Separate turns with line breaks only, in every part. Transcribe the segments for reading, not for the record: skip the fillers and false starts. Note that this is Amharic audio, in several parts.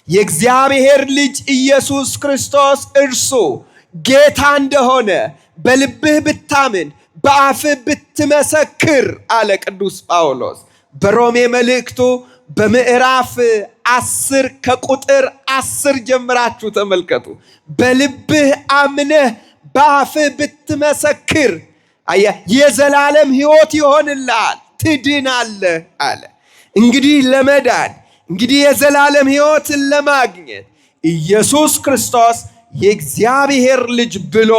የእግዚአብሔር ልጅ ኢየሱስ ክርስቶስ እርሱ ጌታ እንደሆነ በልብህ ብታምን በአፍህ ብትመሰክር አለ ቅዱስ ጳውሎስ በሮሜ መልእክቱ በምዕራፍ 10 ከቁጥር 10 ጀምራችሁ ተመልከቱ። በልብህ አምነህ በአፍህ ብትመሰክር የዘላለም ሕይወት ይሆንልሃል፣ ትድናለህ አለ። እንግዲህ ለመዳን የዘላለም ሕይወትን ለማግኘት ኢየሱስ ክርስቶስ የእግዚአብሔር ልጅ ብሎ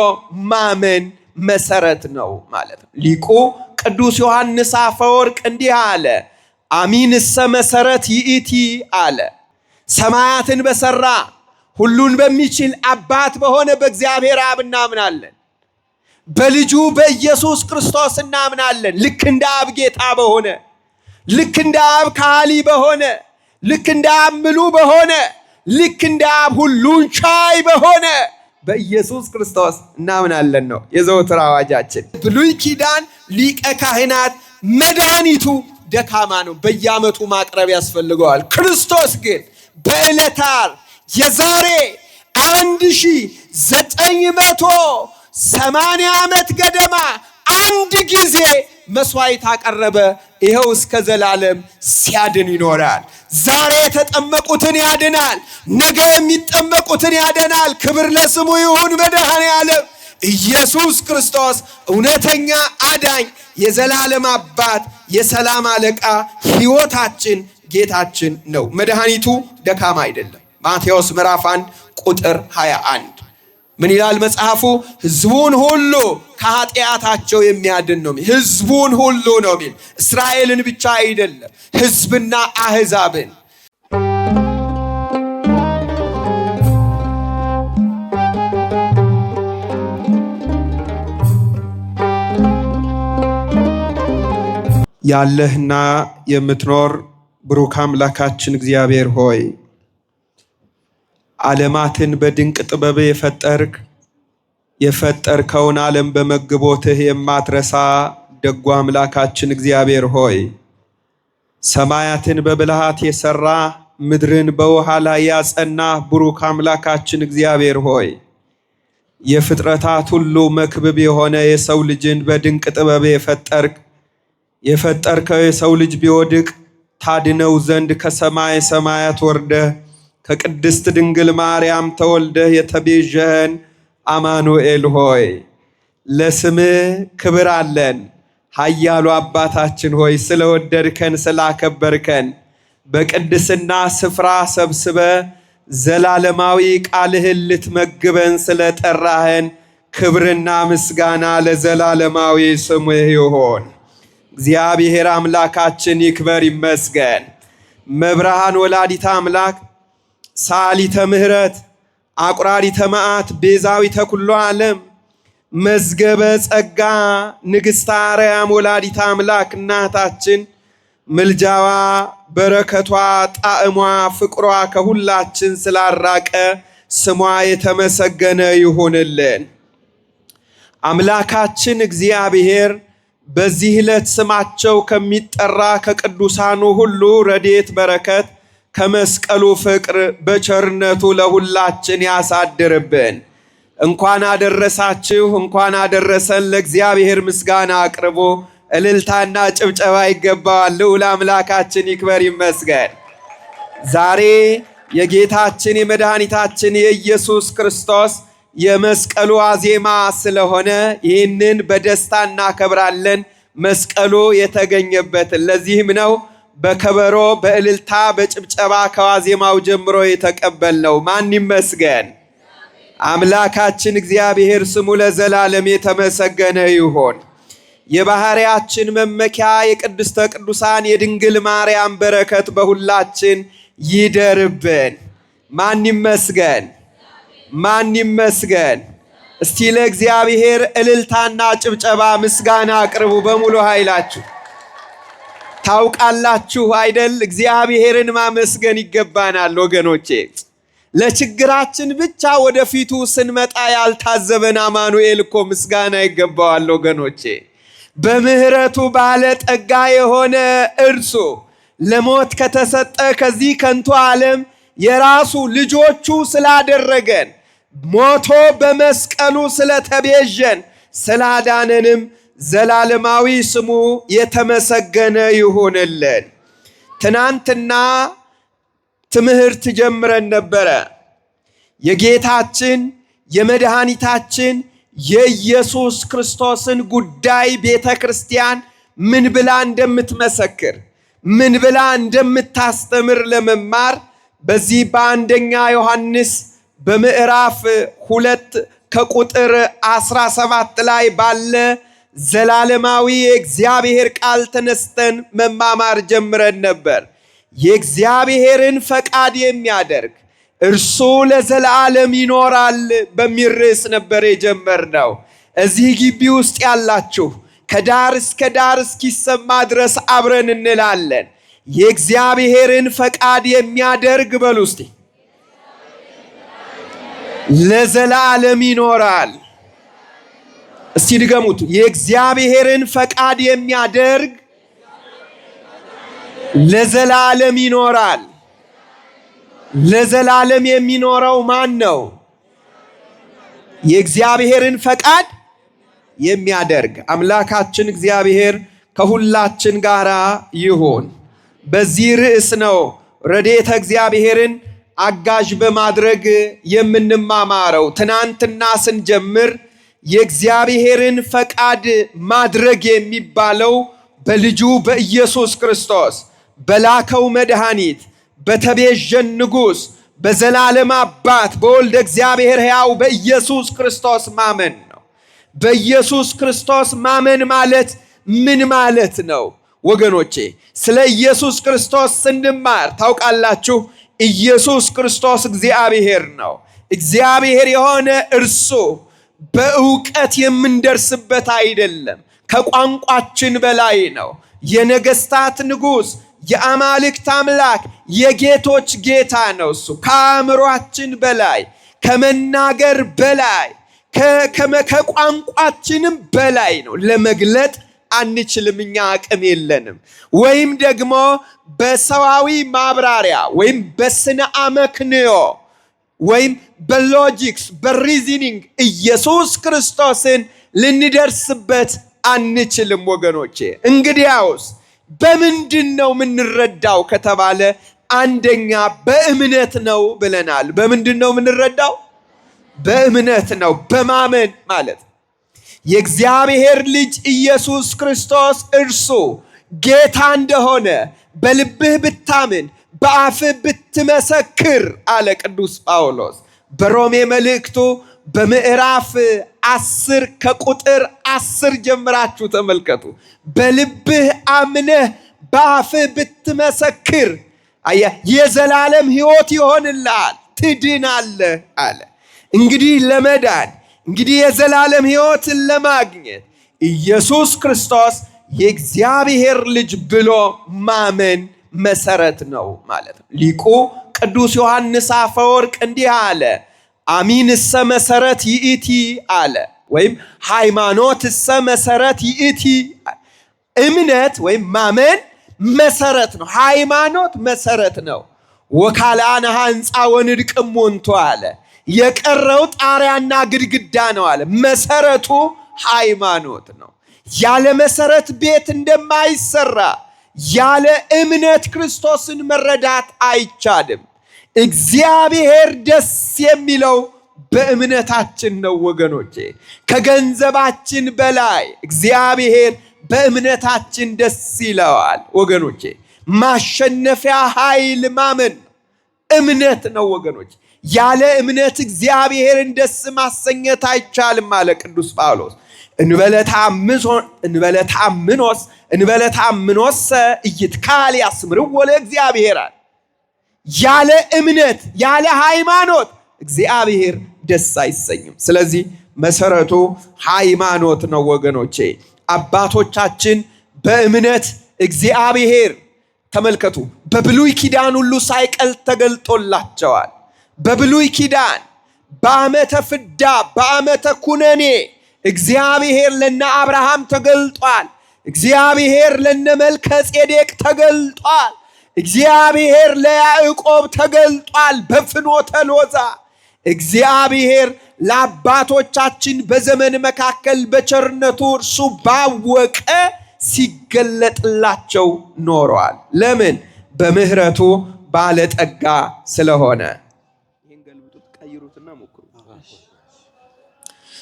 ማመን መሰረት ነው ማለት ነው። ሊቁ ቅዱስ ዮሐንስ አፈወርቅ እንዲህ አለ፣ አሚንሰ መሰረት ይእቲ አለ። ሰማያትን በሰራ ሁሉን በሚችል አባት በሆነ በእግዚአብሔር አብ እናምናለን። በልጁ በኢየሱስ ክርስቶስ እናምናለን። ልክ እንደ አብ ጌታ በሆነ፣ ልክ እንደ አብ ካሊ በሆነ፣ ልክ እንደ አብ ምሉ በሆነ፣ ልክ እንደ አብ ሁሉን ቻይ በሆነ በኢየሱስ ክርስቶስ እናምናለን ነው የዘወትር አዋጃችን። ብሉይ ኪዳን ሊቀ ካህናት መድኃኒቱ ደካማ ነው፣ በየዓመቱ ማቅረብ ያስፈልገዋል። ክርስቶስ ግን በዕለተ ዓርብ የዛሬ 1980 ዓመት ገደማ አንድ ጊዜ መስዋዕት አቀረበ። ይኸው እስከ ዘላለም ሲያድን ይኖራል። ዛሬ የተጠመቁትን ያድናል፣ ነገ የሚጠመቁትን ያድናል። ክብር ለስሙ ይሁን። መድኃኔዓለም ኢየሱስ ክርስቶስ እውነተኛ አዳኝ፣ የዘላለም አባት፣ የሰላም አለቃ፣ ሕይወታችን፣ ጌታችን ነው። መድኃኒቱ ደካማ አይደለም። ማቴዎስ ምዕራፍ 1 ቁጥር 21 ምን ይላል መጽሐፉ? ሕዝቡን ሁሉ ከኃጢአታቸው የሚያድን ነው። ሕዝቡን ሁሉ ነው ሚል እስራኤልን ብቻ አይደለም፣ ሕዝብና አሕዛብን። ያለህና የምትኖር ብሩክ አምላካችን እግዚአብሔር ሆይ ዓለማትን በድንቅ ጥበብ የፈጠርከውን ዓለም በመግቦትህ የማትረሳ ደጉ አምላካችን እግዚአብሔር ሆይ ሰማያትን በብልሃት የሰራ ምድርን በውሃ ላይ ያጸና ብሩክ አምላካችን እግዚአብሔር ሆይ የፍጥረታት ሁሉ መክብብ የሆነ የሰው ልጅን በድንቅ ጥበብ የፈጠርከው የሰው ልጅ ቢወድቅ ታድነው ዘንድ ከሰማይ ሰማያት ወርደህ ከቅድስት ድንግል ማርያም ተወልደህ የተቤዠህን አማኑኤል ሆይ ለስምህ ክብር አለን። ኃያሉ አባታችን ሆይ ስለወደድከን ስላከበርከን በቅድስና ስፍራ ሰብስበ ዘላለማዊ ቃልህን ልትመግበን ስለጠራህን ክብርና ምስጋና ለዘላለማዊ ስምህ ይሁን። እግዚአብሔር አምላካችን ይክበር ይመስገን። መብርሃን ወላዲተ አምላክ ሳሊተ ምሕረት አቁራሪተ መዓት ቤዛዊተ ኩሉ ዓለም መዝገበ ጸጋ ንግሥተ አርያም ወላዲተ አምላክ እናታችን ምልጃዋ በረከቷ ጣዕሟ ፍቅሯ ከሁላችን ስላራቀ ስሟ የተመሰገነ ይሁንልን። አምላካችን እግዚአብሔር በዚህ ዕለት ስማቸው ከሚጠራ ከቅዱሳኑ ሁሉ ረድኤት በረከት ከመስቀሉ ፍቅር በቸርነቱ ለሁላችን ያሳድርብን። እንኳን አደረሳችሁ፣ እንኳን አደረሰን። ለእግዚአብሔር ምስጋና አቅርቦ እልልታና ጭብጨባ ይገባዋል። ልዑል አምላካችን ይክበር ይመስገን። ዛሬ የጌታችን የመድኃኒታችን የኢየሱስ ክርስቶስ የመስቀሉ ዋዜማ ስለሆነ ይህንን በደስታ እናከብራለን። መስቀሉ የተገኘበትን ለዚህም ነው በከበሮ በእልልታ በጭብጨባ ከዋዜማው ጀምሮ የተቀበልነው። ማን ይመስገን? አምላካችን እግዚአብሔር ስሙ ለዘላለም የተመሰገነ ይሁን። የባህሪያችን መመኪያ የቅድስተ ቅዱሳን የድንግል ማርያም በረከት በሁላችን ይደርብን። ማን ይመስገን? ማን ይመስገን? እስቲ ለእግዚአብሔር እልልታና ጭብጨባ ምስጋና አቅርቡ በሙሉ ኃይላችሁ። ታውቃላችሁ አይደል? እግዚአብሔርን ማመስገን ይገባናል ወገኖቼ። ለችግራችን ብቻ ወደፊቱ ስንመጣ ያልታዘበን አማኑኤል እኮ ምስጋና ይገባዋል ወገኖቼ። በምህረቱ ባለጠጋ የሆነ እርሱ ለሞት ከተሰጠ ከዚህ ከንቱ ዓለም የራሱ ልጆቹ ስላደረገን ሞቶ በመስቀሉ ስለተቤዠን ስላዳነንም ዘላለማዊ ስሙ የተመሰገነ ይሁንልን። ትናንትና ትምህርት ጀምረን ነበረ። የጌታችን የመድኃኒታችን የኢየሱስ ክርስቶስን ጉዳይ ቤተ ክርስቲያን ምን ብላ እንደምትመሰክር ምን ብላ እንደምታስተምር ለመማር በዚህ በአንደኛ ዮሐንስ በምዕራፍ 2 ከቁጥር 17 ላይ ባለ ዘላለማዊ የእግዚአብሔር ቃል ተነስተን መማማር ጀምረን ነበር። የእግዚአብሔርን ፈቃድ የሚያደርግ እርሱ ለዘላለም ይኖራል በሚል ርዕስ ነበር የጀመርነው። እዚህ ግቢ ውስጥ ያላችሁ ከዳር እስከ ዳር እስኪሰማ ድረስ አብረን እንላለን። የእግዚአብሔርን ፈቃድ የሚያደርግ በሉ እስቲ ለዘላለም ይኖራል። እስቲ ድገሙት። የእግዚአብሔርን ፈቃድ የሚያደርግ ለዘላለም ይኖራል። ለዘላለም የሚኖረው ማን ነው? የእግዚአብሔርን ፈቃድ የሚያደርግ አምላካችን እግዚአብሔር ከሁላችን ጋር ይሁን። በዚህ ርዕስ ነው ረድኤተ እግዚአብሔርን አጋዥ በማድረግ የምንማማረው። ትናንትና ስንጀምር የእግዚአብሔርን ፈቃድ ማድረግ የሚባለው በልጁ በኢየሱስ ክርስቶስ በላከው መድኃኒት በተቤዠን ንጉሥ በዘላለም አባት በወልደ እግዚአብሔር ሕያው በኢየሱስ ክርስቶስ ማመን ነው። በኢየሱስ ክርስቶስ ማመን ማለት ምን ማለት ነው ወገኖቼ? ስለ ኢየሱስ ክርስቶስ ስንማር ታውቃላችሁ፣ ኢየሱስ ክርስቶስ እግዚአብሔር ነው። እግዚአብሔር የሆነ እርሱ በእውቀት የምንደርስበት አይደለም፣ ከቋንቋችን በላይ ነው። የነገስታት ንጉሥ፣ የአማልክት አምላክ፣ የጌቶች ጌታ ነው። እሱ ከአእምሯችን በላይ ከመናገር በላይ ከቋንቋችንም በላይ ነው። ለመግለጥ አንችልም፣ እኛ አቅም የለንም። ወይም ደግሞ በሰዋዊ ማብራሪያ ወይም በስነ አመክንዮ ወይም በሎጂክስ በሪዝኒንግ ኢየሱስ ክርስቶስን ልንደርስበት አንችልም ወገኖቼ። እንግዲያውስ በምንድን ነው የምንረዳው ከተባለ አንደኛ በእምነት ነው ብለናል። በምንድን ነው የምንረዳው? በእምነት ነው፣ በማመን ማለት ነው። የእግዚአብሔር ልጅ ኢየሱስ ክርስቶስ እርሱ ጌታ እንደሆነ በልብህ ብታምን በአፍህ ብትመሰክር አለ ቅዱስ ጳውሎስ በሮሜ መልእክቱ በምዕራፍ 10 ከቁጥር 10 ጀምራችሁ ተመልከቱ። በልብህ አምነህ በአፍህ ብትመሰክር የዘላለም ሕይወት ይሆንልሃል፣ ትድናለህ አለ። እንግዲህ ለመዳን እንግዲህ የዘላለም ሕይወትን ለማግኘት ኢየሱስ ክርስቶስ የእግዚአብሔር ልጅ ብሎ ማመን መሰረት ነው ማለት ነው። ሊቁ ቅዱስ ዮሐንስ አፈወርቅ እንዲህ አለ፣ አሚንሰ መሰረት ይእቲ አለ፣ ወይም ሃይማኖትሰ መሰረት ይእቲ። እምነት ወይም ማመን መሰረት ነው፣ ሃይማኖት መሰረት ነው። ወካልአነ ሕንፃ ወንድቅም ሞንቶ አለ፣ የቀረው ጣሪያና ግድግዳ ነው አለ። መሰረቱ ሃይማኖት ነው። ያለ መሰረት ቤት እንደማይሰራ ያለ እምነት ክርስቶስን መረዳት አይቻልም። እግዚአብሔር ደስ የሚለው በእምነታችን ነው ወገኖቼ። ከገንዘባችን በላይ እግዚአብሔር በእምነታችን ደስ ይለዋል ወገኖቼ። ማሸነፊያ ኃይል ማመን እምነት ነው ወገኖቼ። ያለ እምነት እግዚአብሔርን ደስ ማሰኘት አይቻልም አለ ቅዱስ ጳውሎስ። እንበለታምኖሰ ኢይትካል ያስምርዎ ለእግዚአብሔር። ያለ እምነት ያለ ሃይማኖት እግዚአብሔር ደስ አይሰኝም። ስለዚህ መሰረቱ ሃይማኖት ነው ወገኖቼ። አባቶቻችን በእምነት እግዚአብሔር ተመልከቱ፣ በብሉይ ኪዳን ሁሉ ሳይቀር ተገልጦላቸዋል። በብሉይ ኪዳን በዓመተ ፍዳ በዓመተ ኩነኔ እግዚአብሔር ለነ አብርሃም ተገልጧል። እግዚአብሔር ለነ መልከ ጼዴቅ ተገልጧል። እግዚአብሔር ለያዕቆብ ተገልጧል በፍኖተ ሎዛ። እግዚአብሔር ለአባቶቻችን በዘመን መካከል በቸርነቱ እርሱ ባወቀ ሲገለጥላቸው ኖሯል። ለምን? በምህረቱ ባለጠጋ ስለሆነ።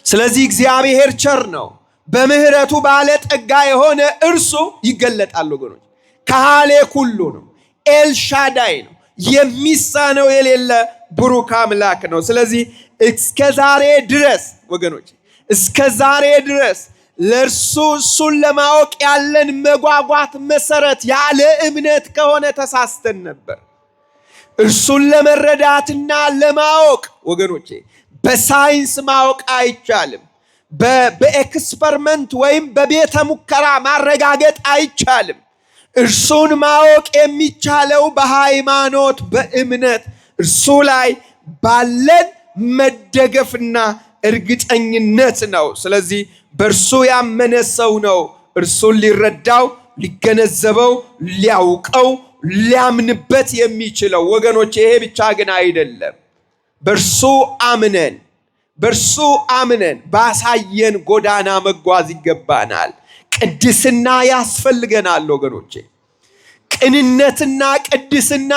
ስለዚህ እግዚአብሔር ቸር ነው። በምህረቱ ባለጠጋ የሆነ እርሱ ይገለጣል ወገኖች። ካህሌ ኩሉ ነው፣ ኤልሻዳይ ነው፣ የሚሳነው የሌለ ብሩክ አምላክ ነው። ስለዚህ እስከ ዛሬ ድረስ ወገኖች፣ እስከ ዛሬ ድረስ ለእርሱ እሱን ለማወቅ ያለን መጓጓት መሰረት ያለ እምነት ከሆነ ተሳስተን ነበር። እርሱን ለመረዳትና ለማወቅ ወገኖቼ በሳይንስ ማወቅ አይቻልም። በኤክስፐሪመንት ወይም በቤተ ሙከራ ማረጋገጥ አይቻልም። እርሱን ማወቅ የሚቻለው በሃይማኖት በእምነት እርሱ ላይ ባለን መደገፍና እርግጠኝነት ነው። ስለዚህ በእርሱ ያመነ ሰው ነው እርሱን ሊረዳው፣ ሊገነዘበው፣ ሊያውቀው፣ ሊያምንበት የሚችለው ወገኖች። ይሄ ብቻ ግን አይደለም። በእርሱ አምነን ባሳየን ጎዳና መጓዝ ይገባናል። ቅድስና ያስፈልገናል ወገኖቼ። ቅንነትና ቅድስና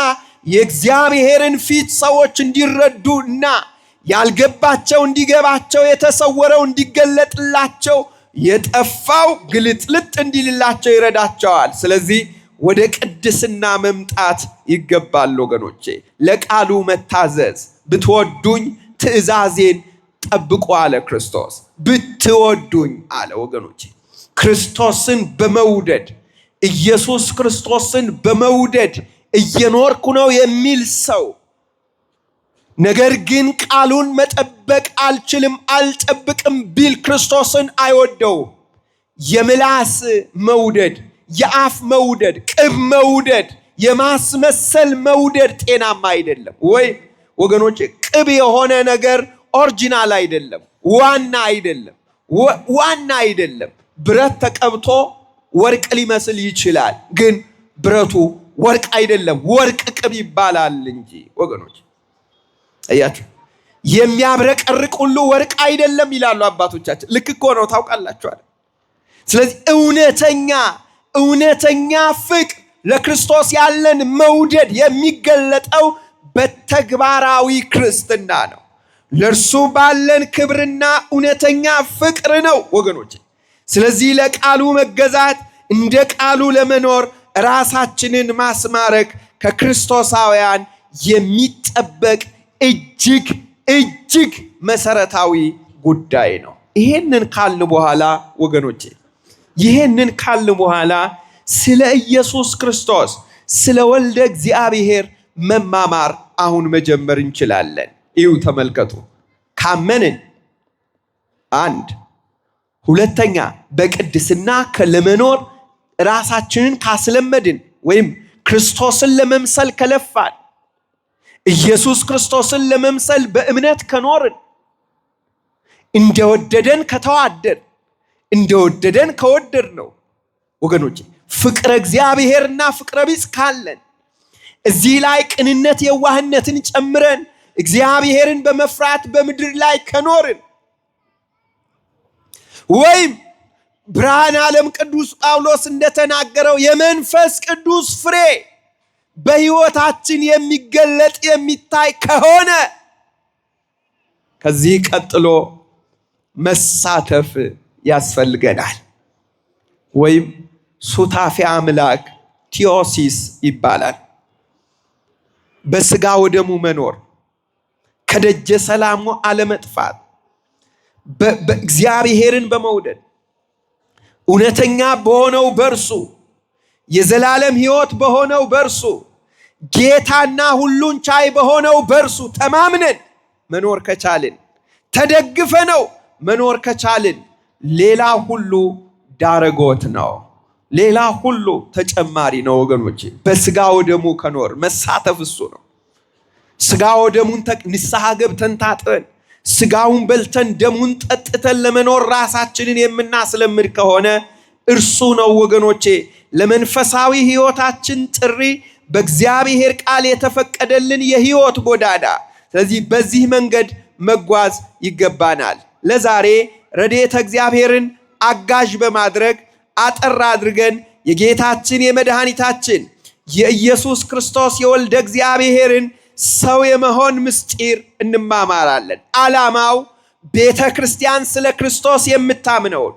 የእግዚአብሔርን ፊት ሰዎች እንዲረዱና ያልገባቸው እንዲገባቸው፣ የተሰወረው እንዲገለጥላቸው፣ የጠፋው ግልጥልጥ እንዲልላቸው ይረዳቸዋል። ስለዚህ ወደ ቅድስና መምጣት ይገባል ወገኖቼ። ለቃሉ መታዘዝ፣ ብትወዱኝ ትእዛዜን ጠብቁ አለ ክርስቶስ። ብትወዱኝ አለ ወገኖቼ። ክርስቶስን በመውደድ ኢየሱስ ክርስቶስን በመውደድ እየኖርኩ ነው የሚል ሰው ነገር ግን ቃሉን መጠበቅ አልችልም አልጠብቅም ቢል ክርስቶስን አይወደውም። የምላስ መውደድ፣ የአፍ መውደድ፣ ቅብ መውደድ፣ የማስመሰል መውደድ ጤናማ አይደለም። ወይ ወገኖች፣ ቅብ የሆነ ነገር ኦሪጂናል አይደለም፣ ዋና አይደለም። ብረት ተቀብቶ ወርቅ ሊመስል ይችላል፣ ግን ብረቱ ወርቅ አይደለም፣ ወርቅ ቅብ ይባላል እንጂ ወገኖች። አያችሁ፣ የሚያብረቀርቅ ሁሉ ወርቅ አይደለም ይላሉ አባቶቻችን። ልክ እኮ ነው፣ ታውቃላችኋል። ስለዚህ እውነተኛ ፍቅር ለክርስቶስ ያለን መውደድ የሚገለጠው በተግባራዊ ክርስትና ነው። ለእርሱ ባለን ክብርና እውነተኛ ፍቅር ነው ወገኖች። ስለዚህ ለቃሉ መገዛት፣ እንደ ቃሉ ለመኖር ራሳችንን ማስማረክ ከክርስቶሳውያን የሚጠበቅ እጅግ መሰረታዊ ጉዳይ ነው። ይሄንን ካልን በኋላ ወገኖቼ፣ ስለ ኢየሱስ ክርስቶስ ስለ ወልደ እግዚአብሔር መማማር አሁን መጀመር እንችላለን። እዩ፣ ተመልከቱ። ካመንን አንድ፣ ሁለተኛ በቅድስና ለመኖር ራሳችንን ካስለመድን ወይም ክርስቶስን ለመምሰል ከለፋን፣ ኢየሱስ ክርስቶስን ለመምሰል በእምነት ከኖርን፣ እንደወደደን ከተዋደን፣ እንደወደደን ከወደድ ነው ወገኖቼ፣ ፍቅረ እግዚአብሔርና ፍቅረ ቢጽ ካለን፣ እዚህ ላይ ቅንነት የዋህነትን ጨምረን እግዚአብሔርን በመፍራት በምድር ላይ ከኖርን፣ ወይም ብርሃነ ዓለም ቅዱስ ጳውሎስ እንደተናገረው የመንፈስ ቅዱስ ፍሬ በሕይወታችን የሚገለጥ የሚታይ ከሆነ ከዚህ ቀጥሎ መሳተፍ ያስፈልገናል። ወይም ሱታፌ አምላክ ቲዮሲስ ይባላል። በስጋ ወደሙ መኖር፣ ከደጀ ሰላሙ አለመጥፋት፣ በእግዚአብሔርን በመውደድ እውነተኛ በሆነው በርሱ የዘላለም ሕይወት በሆነው በርሱ ጌታና ሁሉን ቻይ በሆነው በርሱ ተማምነን መኖር ከቻልን፣ ተደግፈነው መኖር ከቻልን፣ ሌላ ሁሉ ዳረጎት ነው። ሌላ ሁሉ ተጨማሪ ነው ወገኖቼ። በስጋ ወደሙ ከኖር መሳተፍ እሱ ነው። ስጋ ወደሙን ንስሐ ገብተን ታጥበን ስጋውን በልተን ደሙን ጠጥተን ለመኖር ራሳችንን የምናስለምድ ከሆነ እርሱ ነው ወገኖቼ ለመንፈሳዊ ሕይወታችን ጥሪ በእግዚአብሔር ቃል የተፈቀደልን የሕይወት ጎዳና። ስለዚህ በዚህ መንገድ መጓዝ ይገባናል። ለዛሬ ረድኤተ እግዚአብሔርን አጋዥ በማድረግ አጠር አድርገን የጌታችን የመድኃኒታችን የኢየሱስ ክርስቶስ የወልደ እግዚአብሔርን ሰው የመሆን ምስጢር እንማማራለን። ዓላማው ቤተ ክርስቲያን ስለ ክርስቶስ የምታምነውን፣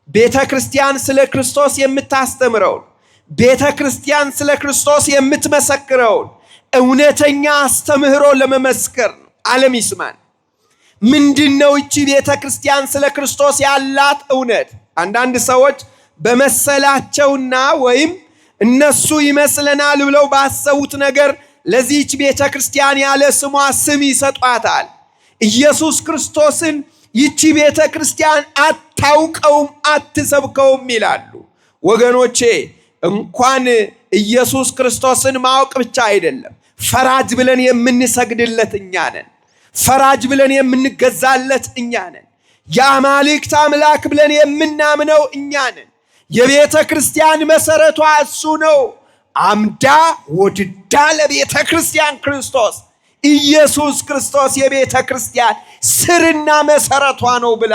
ቤተ ክርስቲያን ስለ ክርስቶስ የምታስተምረውን፣ ቤተ ክርስቲያን ስለ ክርስቶስ የምትመሰክረውን እውነተኛ አስተምህሮ ለመመስከር ነው። ዓለም ይስማን። ምንድነው እቺ ቤተ ክርስቲያን ስለ ክርስቶስ ያላት እውነት? አንዳንድ ሰዎች በመሰላቸውና ወይም እነሱ ይመስለናል ብለው ባሰቡት ነገር ለዚህች ቤተ ክርስቲያን ያለ ስሟ ስም ይሰጧታል። ኢየሱስ ክርስቶስን ይቺ ቤተ ክርስቲያን አታውቀውም፣ አትሰብከውም ይላሉ። ወገኖቼ እንኳን ኢየሱስ ክርስቶስን ማወቅ ብቻ አይደለም፣ ፈራጅ ብለን የምንሰግድለት እኛ ነን። ፈራጅ ብለን የምንገዛለት እኛ ነን። የአማልክት አምላክ ብለን የምናምነው እኛ ነን። የቤተ ክርስቲያን መሰረቷ እሱ ነው። አምዳ ወድዳ ለቤተ ክርስቲያን ክርስቶስ ኢየሱስ ክርስቶስ የቤተ ክርስቲያን ስርና መሰረቷ ነው ብላ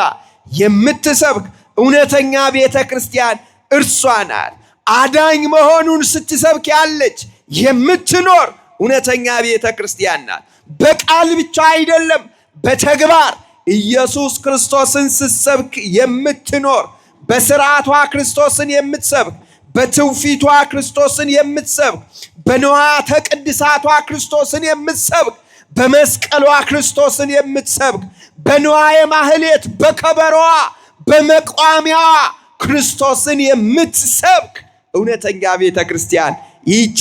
የምትሰብክ እውነተኛ ቤተ ክርስቲያን እርሷ ናት። አዳኝ መሆኑን ስትሰብክ ያለች የምትኖር እውነተኛ ቤተ ክርስቲያን ናት። በቃል ብቻ አይደለም፣ በተግባር ኢየሱስ ክርስቶስን ስትሰብክ የምትኖር፣ በስርዓቷ ክርስቶስን የምትሰብክ፣ በትውፊቷ ክርስቶስን የምትሰብክ፣ በንዋያተ ቅድሳቷ ክርስቶስን የምትሰብክ፣ በመስቀሏ ክርስቶስን የምትሰብክ፣ በንዋየ ማህሌት በከበሮዋ በመቋሚያዋ ክርስቶስን የምትሰብክ እውነተኛ ቤተ ክርስቲያን ይቺ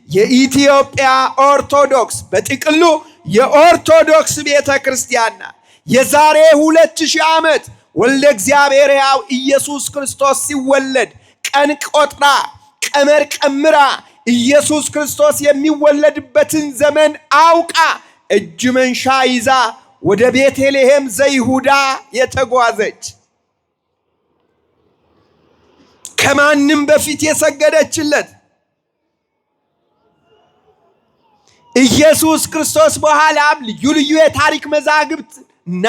የኢትዮጵያ ኦርቶዶክስ በጥቅሉ የኦርቶዶክስ ቤተ ክርስቲያን ናት። የዛሬ 2000 ዓመት ወልደ እግዚአብሔር ያው ኢየሱስ ክርስቶስ ሲወለድ ቀን ቆጥራ ቀመር ቀምራ ኢየሱስ ክርስቶስ የሚወለድበትን ዘመን አውቃ እጅ መንሻ ይዛ ወደ ቤተልሔም ዘይሁዳ የተጓዘች ከማንም በፊት የሰገደችለት ኢየሱስ ክርስቶስ በኋላም ልዩ ልዩ የታሪክ መዛግብትና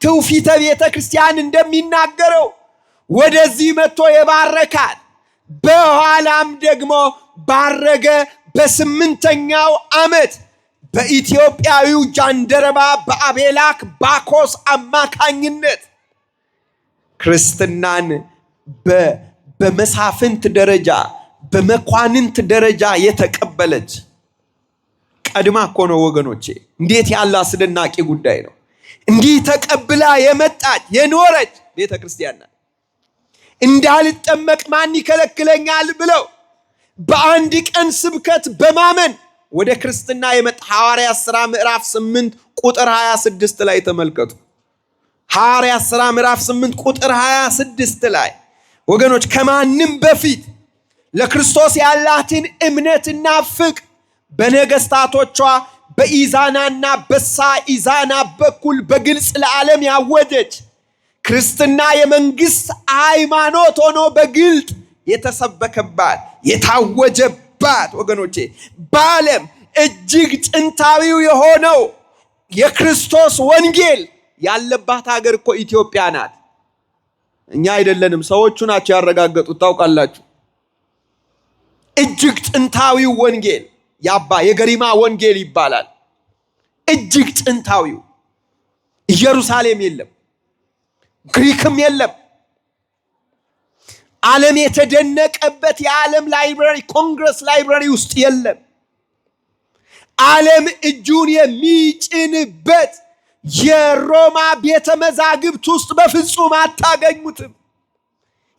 ትውፊተ ቤተ ክርስቲያን እንደሚናገረው ወደዚህ መጥቶ የባረካት በኋላም ደግሞ ባረገ በ8ኛው ዓመት በኢትዮጵያዊው ጃንደረባ በአቤላክ ባኮስ አማካኝነት ክርስትናን በመሳፍንት ደረጃ በመኳንንት ደረጃ የተቀበለች ቀድማ እኮ ነው ወገኖቼ። እንዴት ያለ አስደናቂ ጉዳይ ነው! እንዲህ ተቀብላ የመጣች የኖረች ቤተ ክርስቲያን ናት። እንዳልጠመቅ ማን ይከለክለኛል ብለው በአንድ ቀን ስብከት በማመን ወደ ክርስትና የመጣ ሐዋርያት ሥራ ምዕራፍ 8 ቁጥር 26 ላይ ተመልከቱ። ሐዋርያት ሥራ ምዕራፍ 8 ቁጥር 26 ላይ ወገኖች ከማንም በፊት ለክርስቶስ ያላትን እምነትና ፍቅር በነገስታቶቿ በኢዛናና በሳኢዛና በኩል በግልጽ ለዓለም ያወጀች ክርስትና የመንግስት ሃይማኖት ሆኖ በግልጥ የተሰበከባት የታወጀባት ወገኖቼ በዓለም እጅግ ጥንታዊው የሆነው የክርስቶስ ወንጌል ያለባት ሀገር እኮ ኢትዮጵያ ናት። እኛ አይደለንም፣ ሰዎቹ ናቸው ያረጋገጡት። ታውቃላችሁ፣ እጅግ ጥንታዊው ወንጌል የገሪማ ወንጌል ይባላል። እጅግ ጥንታዊው ኢየሩሳሌም የለም፣ ግሪክም የለም። ዓለም የተደነቀበት የዓለም ላይብረሪ ኮንግረስ ላይብረሪ ውስጥ የለም። ዓለም እጁን የሚጭንበት የሮማ ቤተ መዛግብት ውስጥ በፍጹም አታገኙትም።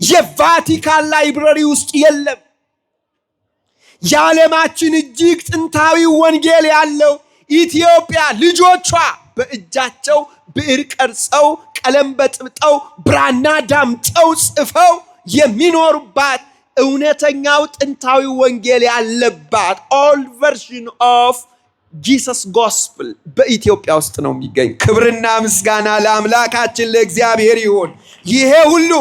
የቫቲካን ላይብረሪ ውስጥ የለም። የዓለማችን እጅግ ጥንታዊ ወንጌል ያለው ኢትዮጵያ ልጆቿ በእጃቸው ብዕር ቀርጸው ቀለም በጥብጠው ብራና ዳምጠው ጽፈው የሚኖሩባት እውነተኛው ጥንታዊ ወንጌል ያለባት ኦልድ ቨርዥን ኦፍ ጂሰስ ጎስፕል በኢትዮጵያ ውስጥ ነው የሚገኝ። ክብርና ምስጋና ለአምላካችን ለእግዚአብሔር ይሁን። ይሄ ሁሉ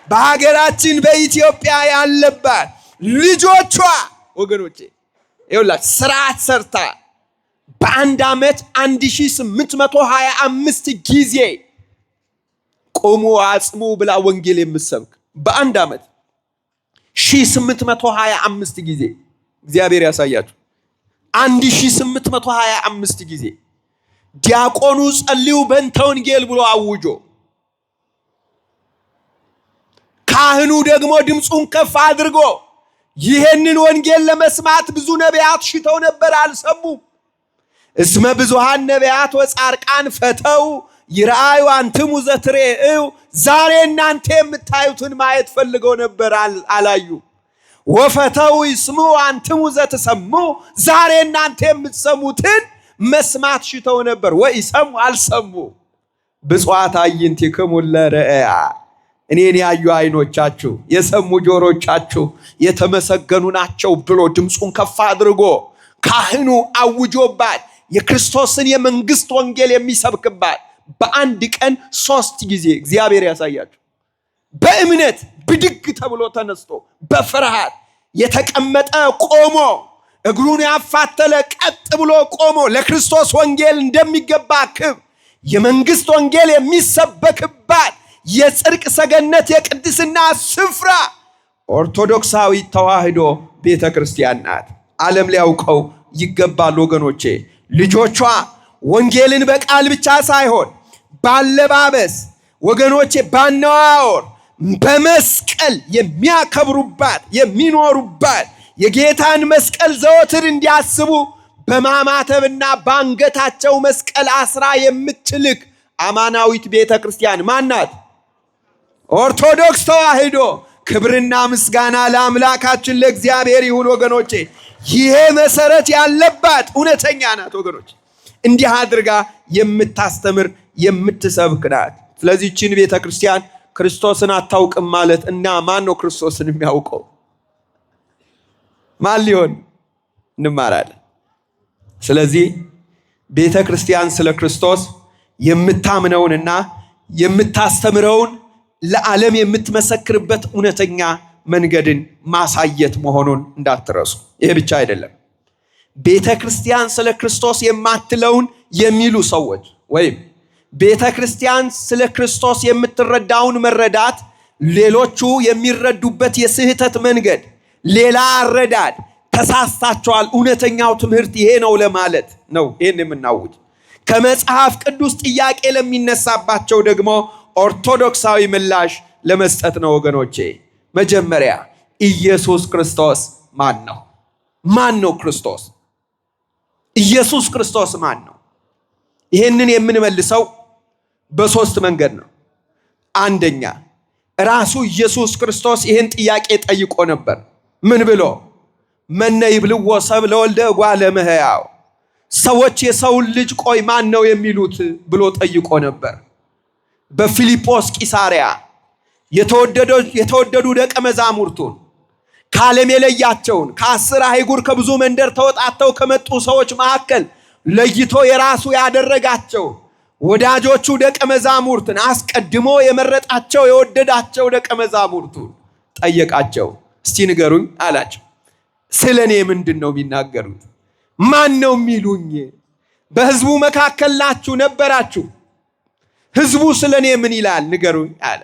በሀገራችን በኢትዮጵያ ያለባት ልጆቿ ወገኖቼ ይኸውላችሁ ስርዓት ሰርታ በአንድ ዓመት 1825 ጊዜ ቆሙ አጽሙ ብላ ወንጌል የምትሰብክ በአንድ ዓመት 1825 ጊዜ እግዚአብሔር ያሳያችሁ። 1825 ጊዜ ዲያቆኑ ጸልዩ በእንተ ወንጌል ብሎ አውጆ፣ ካህኑ ደግሞ ድምፁን ከፍ አድርጎ ይህንን ወንጌል ለመስማት ብዙ ነቢያት ሽተው ነበር፣ አልሰሙም። እስመ ብዙሃን ነቢያት ወጻርቃን ፈተው ይርአዩ አንትሙ ዘትሬኡ፣ ዛሬ እናንተ የምታዩትን ማየት ፈልገው ነበር፣ አላዩ። ወፈተው ይስሙ አንትሙ ዘትሰሙ፣ ዛሬ እናንተ የምትሰሙትን መስማት ሽተው ነበር፣ ወይሰሙ አልሰሙ። ብፁዓት አዕይንቲክሙ ለርእያ፣ እኔን ያዩ አይኖቻችሁ የሰሙ ጆሮቻችሁ የተመሰገኑ ናቸው ብሎ ድምፁን ከፍ አድርጎ ካህኑ አውጆባት የክርስቶስን የመንግስት ወንጌል የሚሰብክባት በአንድ ቀን 3 ጊዜ እግዚአብሔር ያሳያችሁ። በእምነት ብድግ ተብሎ ተነስቶ በፍርሃት የተቀመጠ ቆሞ፣ እግሩን ያፋተለ ቀጥ ብሎ ቆሞ ለክርስቶስ ወንጌል እንደሚገባ ክብር የመንግስት ወንጌል የሚሰበክባት የጽድቅ ሰገነት የቅድስና ስፍራ ኦርቶዶክሳዊ ተዋህዶ ቤተ ክርስቲያን ናት። ዓለም ሊያውቀው ይገባል ወገኖቼ። ልጆቿ ወንጌልን በቃል ብቻ ሳይሆን ባለባበስ ወገኖቼ፣ ባነዋወር በመስቀል የሚያከብሩባት የሚኖሩባት የጌታን መስቀል ዘወትር እንዲያስቡ በማማተብና ባንገታቸው መስቀል አስራ የምትልክ አማናዊት ቤተ ክርስቲያን ማናት? ኦርቶዶክስ ተዋህዶ። ክብርና ምስጋና ለአምላካችን ለእግዚአብሔር ይሁን ወገኖቼ። ይሄ መሰረት ያለባት እውነተኛ ናት ወገኖች። እንዲህ አድርጋ የምታስተምር የምትሰብክ ናት። ስለዚህ ይህችን ቤተ ክርስቲያን ክርስቶስን አታውቅም ማለት እና ማን ነው ክርስቶስን የሚያውቀው? ማን ሊሆን እንማራለን። ስለዚህ ቤተ ክርስቲያን ስለ ክርስቶስ የምታምነውንና የምታስተምረውን ለዓለም የምትመሰክርበት እውነተኛ መንገድን ማሳየት መሆኑን እንዳትረሱ። ይሄ ብቻ አይደለም። ቤተ ክርስቲያን ስለ ክርስቶስ የማትለውን የሚሉ ሰዎች ወይም ቤተ ክርስቲያን ስለ ክርስቶስ የምትረዳውን መረዳት ሌሎቹ የሚረዱበት የስህተት መንገድ ሌላ አረዳድ ተሳስታቸዋል፣ እውነተኛው ትምህርት ይሄ ነው ለማለት ነው ይሄን የምናውጅ። ከመጽሐፍ ቅዱስ ጥያቄ ለሚነሳባቸው ደግሞ ኦርቶዶክሳዊ ምላሽ ለመስጠት ነው ወገኖቼ። መጀመሪያ ኢየሱስ ክርስቶስ ማን ነው? ማን ነው ክርስቶስ? ኢየሱስ ክርስቶስ ማን ነው? ይሄንን የምንመልሰው በሶስት መንገድ ነው። አንደኛ ራሱ ኢየሱስ ክርስቶስ ይሄን ጥያቄ ጠይቆ ነበር። ምን ብሎ? መነ ይብልዎ ሰብእ ለወልደ እጓለ እመሕያው፣ ሰዎች የሰውን ልጅ ቆይ ማን ነው የሚሉት ብሎ ጠይቆ ነበር። በፊልጶስ ቂሳሪያ የተወደዱ ደቀ መዛሙርቱን ከዓለም የለያቸውን ከ10 አህጉር ከብዙ መንደር ተወጣተው ከመጡ ሰዎች መካከል ለይቶ የራሱ ያደረጋቸው ወዳጆቹ ደቀ መዛሙርትን አስቀድሞ የመረጣቸው የወደዳቸው ደቀ መዛሙርቱን ጠየቃቸው። እስቲ ንገሩኝ አላቸው። ስለኔ ምንድን ነው የሚናገሩት? ማን ነው የሚሉኝ? በህዝቡ መካከል ናችሁ ነበራችሁ። ህዝቡ ስለኔ ምን ይላል ንገሩኝ አለ።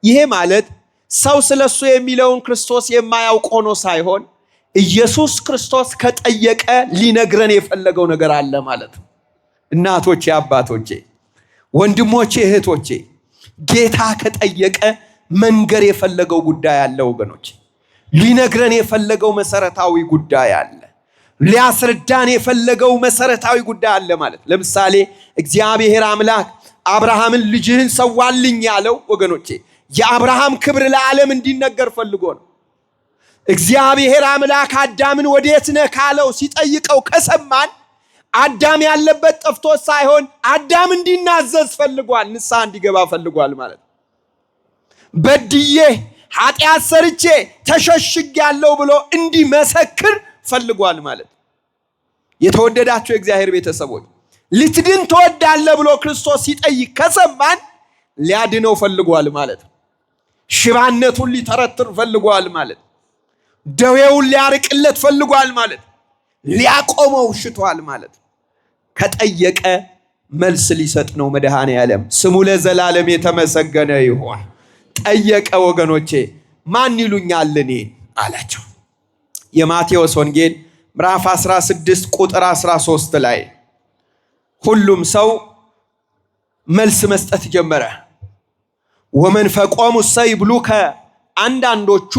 ይሄ ማለት ሰው ስለሱ የሚለውን ክርስቶስ የማያውቅ ሆኖ ሳይሆን ኢየሱስ ክርስቶስ ከጠየቀ ሊነግረን የፈለገው ነገር አለ ማለት ነው። እናቶቼ፣ አባቶቼ፣ ወንድሞቼ፣ እህቶቼ፣ ጌታ ከጠየቀ መንገር የፈለገው ጉዳይ አለ ወገኖች። ሊነግረን የፈለገው መሰረታዊ ጉዳይ አለ። ሊያስረዳን የፈለገው መሰረታዊ ጉዳይ አለ ማለት። ለምሳሌ እግዚአብሔር አምላክ አብርሃምን ልጅህን ሰዋልኝ ያለው ወገኖቼ የአብርሃም ክብር ለዓለም እንዲነገር ፈልጎ ነው። እግዚአብሔር አምላክ አዳምን ወዴት ነህ ካለው ሲጠይቀው ከሰማን አዳም ያለበት ጠፍቶ ሳይሆን አዳም እንዲናዘዝ ፈልጓል፣ ንስሐ እንዲገባ ፈልጓል ማለት። በድዬ ኃጢአት ሰርቼ ተሸሽጌያለሁ ብሎ እንዲመሰክር ፈልጓል ማለት። የተወደዳችሁ የእግዚአብሔር ቤተሰቦች ልትድን ትወዳለህ ብሎ ክርስቶስ ሲጠይቅ ከሰማን ሊያድነው ፈልጓል ማለት። ሽባነቱን ሊተረትር ፈልጓል ማለት። ደዌውን ሊያርቅለት ፈልጓል ማለት። ሊያቆመው ሽቷል ማለት ነው። ከጠየቀ መልስ ሊሰጥ ነው መድኃኔ ዓለም። ስሙ ለዘላለም የተመሰገነ ይሁን። ጠየቀ ወገኖቼ፣ ማን ይሉኛል እኔን አላቸው። የማቴዎስ ወንጌል ምዕራፍ 16 ቁጥር 13 ላይ ሁሉም ሰው መልስ መስጠት ጀመረ። ወመንፈቆሙ ይብሉከ፣ አንዳንዶቹ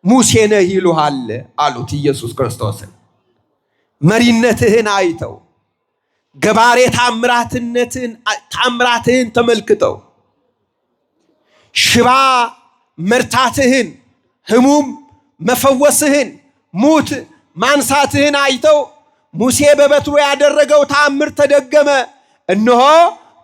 ሙሴ ነህ ይሉሃል አሉት ኢየሱስ ክርስቶስን። መሪነትህን አይተው ገባሬ ታምራትህን ተመልክተው ሽባ መርታትህን፣ ህሙም መፈወስህን፣ ሙት ማንሳትህን አይተው ሙሴ በበትሩ ያደረገው ተአምር ተደገመ። እነሆ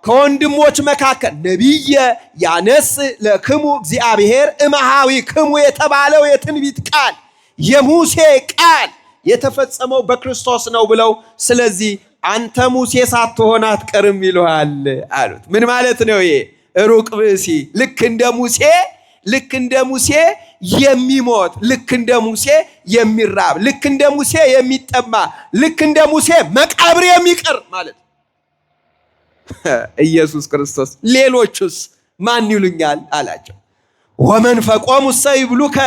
ከወንድሞች መካከል ነቢየ ያነስ ለክሙ እግዚአብሔር እምሃዊ ክሙ የተባለው የትንቢት ቃል የሙሴ ቃል የተፈጸመው በክርስቶስ ነው ብለው፣ ስለዚህ አንተ ሙሴ ሳትሆን አትቀርም ይሉሃል አሉት። ምን ማለት ነው ይሄ? ሩቅ ብእሲ ልክ እንደ ሙሴ የሚሞት፣ ልክ እንደ ሙሴ የሚራብ፣ ልክ እንደ ሙሴ የሚጠማ፣ ልክ እንደ ሙሴ መቃብር የሚቀር ማለት ነው ኢየሱስ ክርስቶስ። ሌሎቹስ ማን ይሉኛል አላቸው። ወመንፈቆሙ ይብሉከ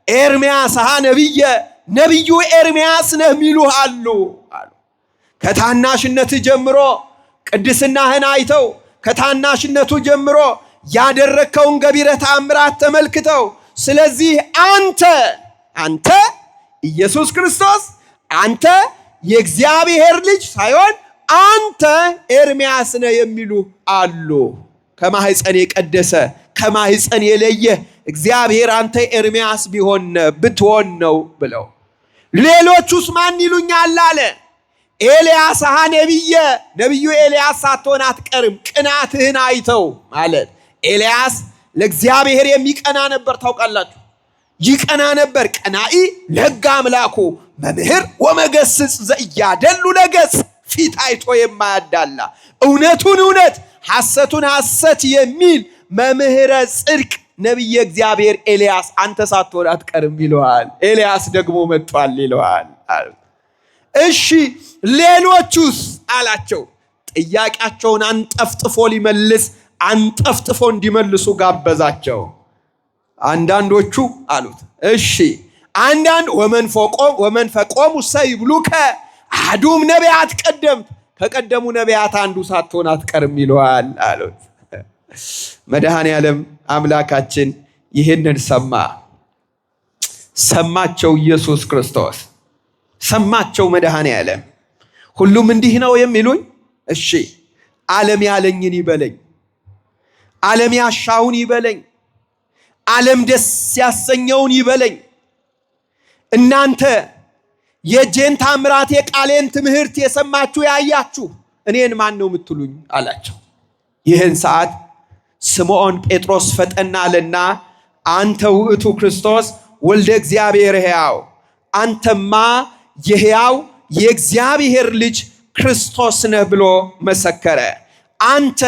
ኤርምያስ ነቢዩ ኤርምያስ ነህ የሚሉህ አሉ። ከታናሽነት ጀምሮ ቅድስናህን አይተው ከታናሽነቱ ጀምሮ ያደረከውን ገቢረ ተአምራት ተመልክተው፣ ስለዚህ አንተ ኢየሱስ ክርስቶስ አንተ የእግዚአብሔር ልጅ ሳይሆን አንተ ኤርምያስ ነህ የሚሉ አሉ። ከማህፀን የቀደሰ ከማህፀን የለየ እግዚአብሔር አንተ ኤርምያስ ብትሆን ነው ብለው። ሌሎቹስ ማን ይሉኛል አለ። ኤልያስ ነቢዩ ኤልያስ ሳትሆን አትቀርም። ቅናትህን አይተው ማለት ኤልያስ ለእግዚአብሔር የሚቀና ነበር። ታውቃላችሁ፣ ይቀና ነበር። ቀናኢ ለሕግ አምላኩ መምህር ወመገስጽ ዘእያደሉ ለገጽ፣ ፊት አይቶ የማያዳላ እውነቱን እውነት ሐሰቱን ሐሰት የሚል መምህረ ጽድቅ ነቢየ እግዚአብሔር ኤልያስ አንተ ሳትሆን አትቀርም ይለዋል። ኤልያስ ደግሞ መጥቷል ይለዋል። እሺ ሌሎቹስ አላቸው። ጥያቄያቸውን አንጠፍጥፎ እንዲመልሱ ጋበዛቸው። አንዳንዶቹ አሉት እሺ ወመንፈቆሙ ይብሉከ አሐዱም ነቢያት ቀደምት፣ ከቀደሙ ነቢያት አንዱ ሳትሆን አትቀርም ይለዋል አሉት። መድኃኔ ዓለም አምላካችን ይህንን ሰማቸው ኢየሱስ ክርስቶስ ሰማቸው። መድኃኔ ዓለም ሁሉም እንዲህ ነው የሚሉኝ? እሺ ዓለም ያለኝን ይበለኝ፣ ዓለም ያሻውን ይበለኝ፣ ዓለም ደስ ያሰኘውን ይበለኝ። እናንተ የእጄን ታምራት የቃሌን ትምህርት የሰማችሁ ያያችሁ እኔን ማን ነው የምትሉኝ አላቸው። ይህን ሰዓት ስምዖን ጴጥሮስ ፈጠን አለና አንተ ውእቱ ክርስቶስ ወልደ እግዚአብሔር ሕያው፣ አንተማ የሕያው የእግዚአብሔር ልጅ ክርስቶስ ነህ ብሎ መሰከረ። አንተ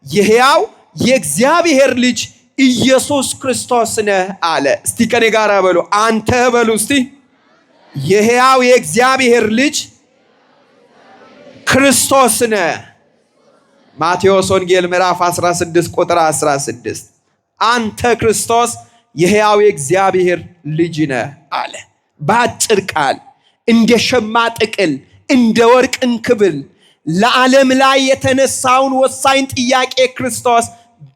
የሕያው የእግዚአብሔር ልጅ ኢየሱስ ክርስቶስ ነህ አለ። እስቲ ከኔ ጋር በሉ፣ አንተ በሉ እስቲ። የሕያው የእግዚአብሔር ልጅ ክርስቶስ ነህ። ማቴዎስ ወንጌል ምዕራፍ 16 ቁጥር 16 አንተ ክርስቶስ የሕያው የእግዚአብሔር ልጅ ነህ አለ። በአጭር ቃል እንደ ሸማ ጥቅል እንደ ወርቅ እንክብል ለዓለም ላይ የተነሳውን ወሳኝ ጥያቄ ክርስቶስ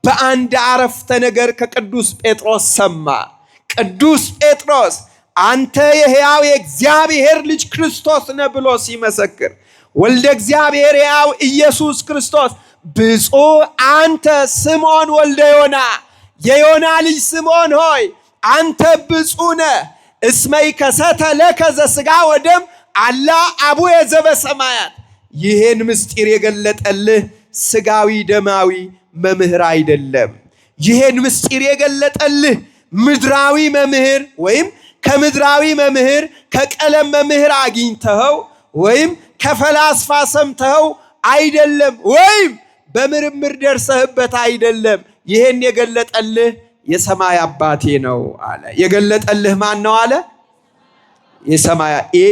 በአንድ አረፍተ ነገር ከቅዱስ ጴጥሮስ ሰማ። ቅዱስ ጴጥሮስ አንተ የሕያው የእግዚአብሔር ልጅ ክርስቶስ ነህ ብሎ ሲመሰክር፣ ወልደ እግዚአብሔር ሕያው ኢየሱስ ክርስቶስ ብፁዕ አንተ ስምዖን ወልደ ዮና፣ የዮና ልጅ ስምዖን ሆይ አንተ ብፁዕ ነህ። እስመ ይከሰተ ለከ ዘሥጋ ወደም አላ አቡየ ዘበሰማያት። ይህን ምስጢር የገለጠልህ ስጋዊ ደማዊ መምህር አይደለም። ይህን ምስጢር የገለጠልህ ምድራዊ መምህር ወይም ከምድራዊ መምህር ከቀለም መምህር አግኝተኸው ወይም ከፈላስፋ ሰምተኸው አይደለም፣ ወይም በምርምር ደርሰህበት አይደለም። ይህን የገለጠልህ የሰማይ አባቴ ነው አለ። የገለጠልህ ማን ነው አለ? ይሄ